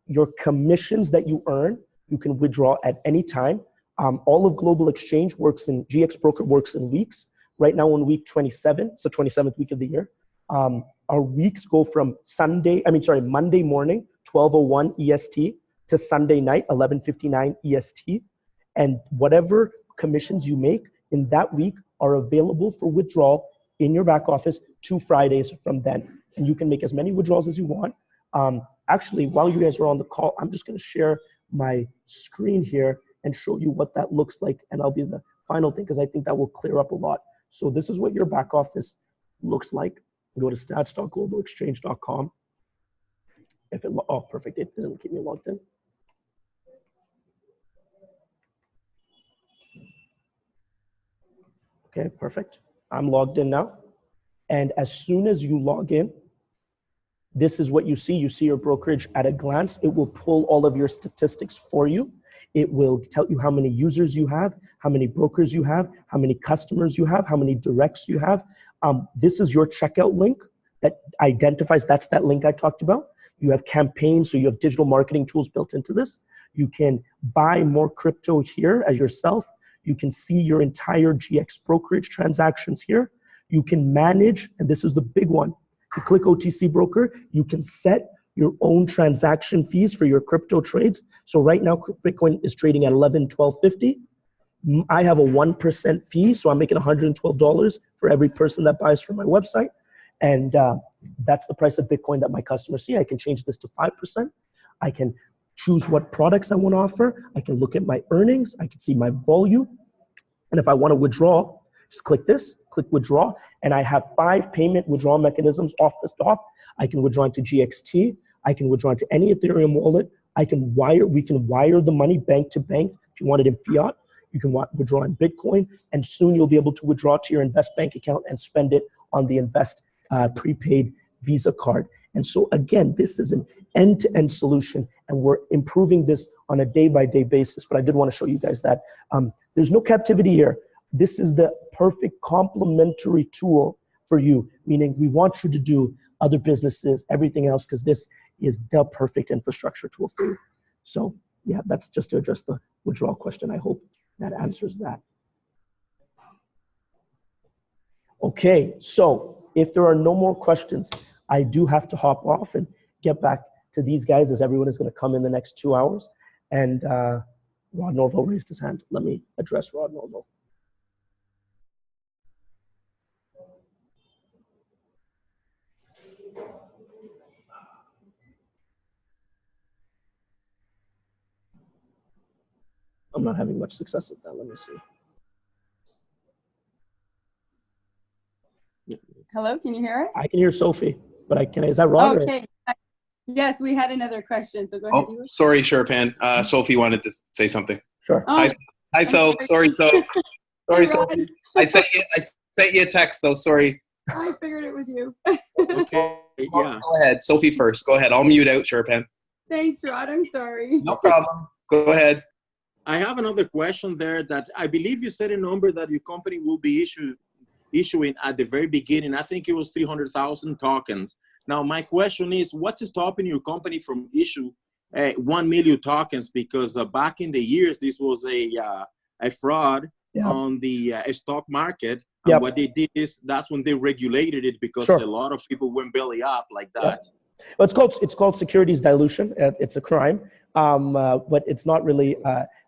A: Your commissions that you earn, you can withdraw at any time. All of Global Exchange works in, GX Broker works in weeks. Right now on week 27, so 27th week of the year. Our weeks go from Monday morning, 12:01 EST, to Sunday night, 11:59 EST. And whatever commissions you make in that week are available for withdrawal in your back office 2 Fridays from then. And you can make as many withdrawals as you want. Actually, while you guys are on the call, I'm just going to share my screen here and show you what that looks like. And I'll be the final thing because I think that will clear up a lot. So this is what your back office looks like. Go to stats.globalexchange.com. Oh, perfect. It doesn't keep me logged in. Okay, perfect. I'm logged in now. And as soon as you log in, this is what you see. You see your brokerage at a glance. It will pull all of your statistics for you. It will tell you how many users you have, how many brokers you have, how many customers you have, how many directs you have. This is your checkout link that identifies, that's that link I talked about. You have campaigns, so you have digital marketing tools built into this. You can buy more crypto here as yourself. You can see your entire GX brokerage transactions here. You can manage, and this is the big one. You click OTC broker, you can set your own transaction fees for your crypto trades. So right now, Bitcoin is trading at 11, 12.50. I have a 1% fee, so I'm making $112 for every person that buys from my website. And that's the price of Bitcoin that my customers see. I can change this to 5%. I can choose what products I want to offer. I can look at my earnings. I can see my volume. And if I want to withdraw, just click this, click withdraw, and I have 5 payment withdrawal mechanisms off the top. I can withdraw into GXT. I can withdraw into any Ethereum wallet. We can wire the money bank to bank. If you want it in fiat, you can withdraw in Bitcoin, and soon you'll be able to withdraw to your Nvest bank account and spend it on the Nvest prepaid Visa card. And so again, this is an end-to-end solution, and we're improving this on a day-by-day basis. But I did want to show you guys that there's no captivity here. This is the perfect complementary tool for you, meaning we want you to do other businesses, everything else, because this is the perfect infrastructure tool for you. So yeah, that's just to address the withdrawal question. I hope that answers that. Okay, so if there are no more questions, I do have to hop off and get back to these guys as everyone is going to come in the next 2 hours. And Rod Norville raised his hand. Let me address Rod Norville. I'm not having much success with that. Let me see.
F: Hello, can you hear us?
A: I can hear Sophie, but I can. Is that Rod?
F: Okay. Or? Yes, we had another question. So go ahead.
C: Oh, sorry, Sherpan. Sophie wanted to say something.
A: Sure.
C: Oh, hi, Soph. Sorry, Soph. Sorry, Sophie. I sent you a text though. Sorry.
F: I figured it was you.
G: Okay. Yeah.
C: Go ahead, Sophie first. Go ahead. I'll mute out, Sherpan.
F: Thanks, Rod. I'm sorry.
C: No problem. Go ahead.
G: I have another question there that I believe you said a number that your company will be issuing at the very beginning. I think it was 300,000 tokens. Now, my question is, what's stopping your company from issue 1 million tokens? Because back in the years, this was a fraud on the stock market. And what they did is that's when they regulated it because a lot of people went belly up like that.
A: Well, it's called securities dilution. It's a crime, but it's not really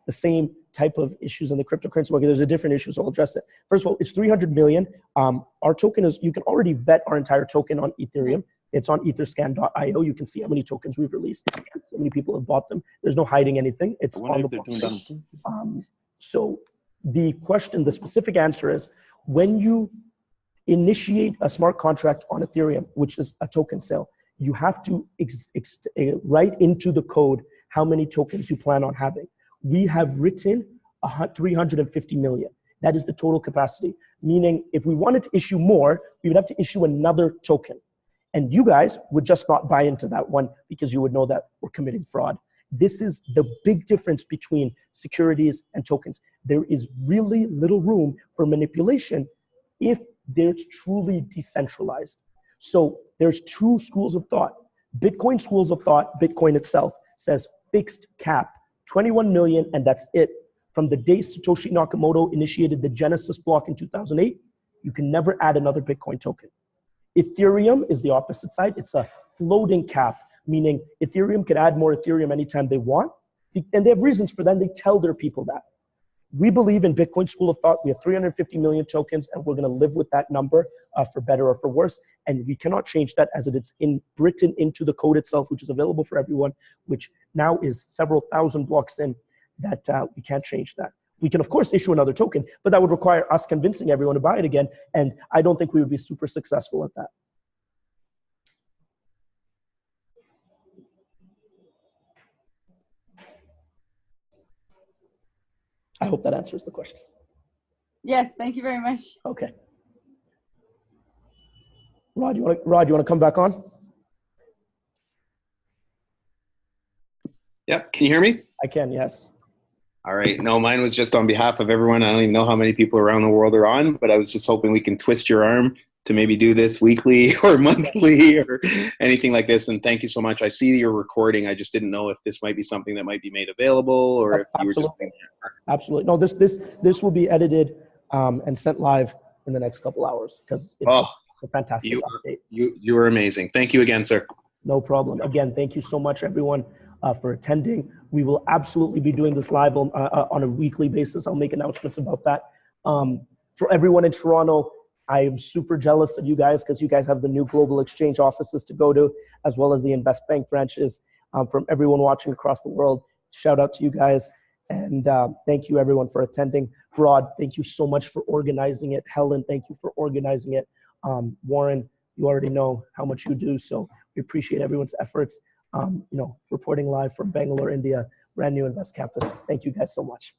A: the same type of issues in the cryptocurrency market. There's a different issue, so I'll address it. First of all, it's 300 million. Our token is, you can already vet our entire token on Ethereum. It's on etherscan.io. You can see how many tokens we've released. So many people have bought them. There's no hiding anything. It's on the books. So the specific answer is, when you initiate a smart contract on Ethereum, which is a token sale, you have to write into the code how many tokens you plan on having. We have written 350 million. That is the total capacity. Meaning, if we wanted to issue more, we would have to issue another token. And you guys would just not buy into that one because you would know that we're committing fraud. This is the big difference between securities and tokens. There is really little room for manipulation if they're truly decentralized. So there's 2 schools of thought. Bitcoin schools of thought, Bitcoin itself says fixed cap, 21 million, and that's it. From the day Satoshi Nakamoto initiated the Genesis block in 2008, you can never add another Bitcoin token. Ethereum is the opposite side. It's a floating cap, meaning Ethereum can add more Ethereum anytime they want. And they have reasons for that. They tell their people that. we believe in Bitcoin school of thought. We have 350 million tokens, and we're going to live with that number for better or for worse. And we cannot change that, as it is written into the code itself, which is available for everyone, which now is several thousand blocks in, that we can't change that. We can, of course, issue another token, but that would require us convincing everyone to buy it again. And I don't think we would be super successful at that. I hope that answers the question.
F: Yes, thank you very much.
A: Okay. Rod, you want to come back on?
C: Yep. Can you hear me?
A: I can, yes.
C: All right. No, mine was just on behalf of everyone. I don't even know how many people around the world are on, but I was just hoping we can twist your arm to maybe do this weekly or monthly or anything like this. And thank you so much. I see your recording. I just didn't know if this might be something that might be made available, or if you were just thinking. Absolutely.
A: No, this will be edited and sent live in the next couple hours, because it's a fantastic update.
C: You are amazing. Thank you again, sir.
A: No problem. Again, thank you so much, everyone, for attending. We will absolutely be doing this live on a weekly basis. I'll make announcements about that. For everyone in Toronto, I am super jealous of you guys, because you guys have the new global exchange offices to go to, as well as the Nvest Bank branches. From everyone watching across the world, shout out to you guys. And thank you, everyone, for attending. Rod, thank you so much for organizing it. Helen, thank you for organizing it. Warren, you already know how much you do, so we appreciate everyone's efforts. Reporting live from Bangalore, India, brand new Nvest campus. Thank you guys so much.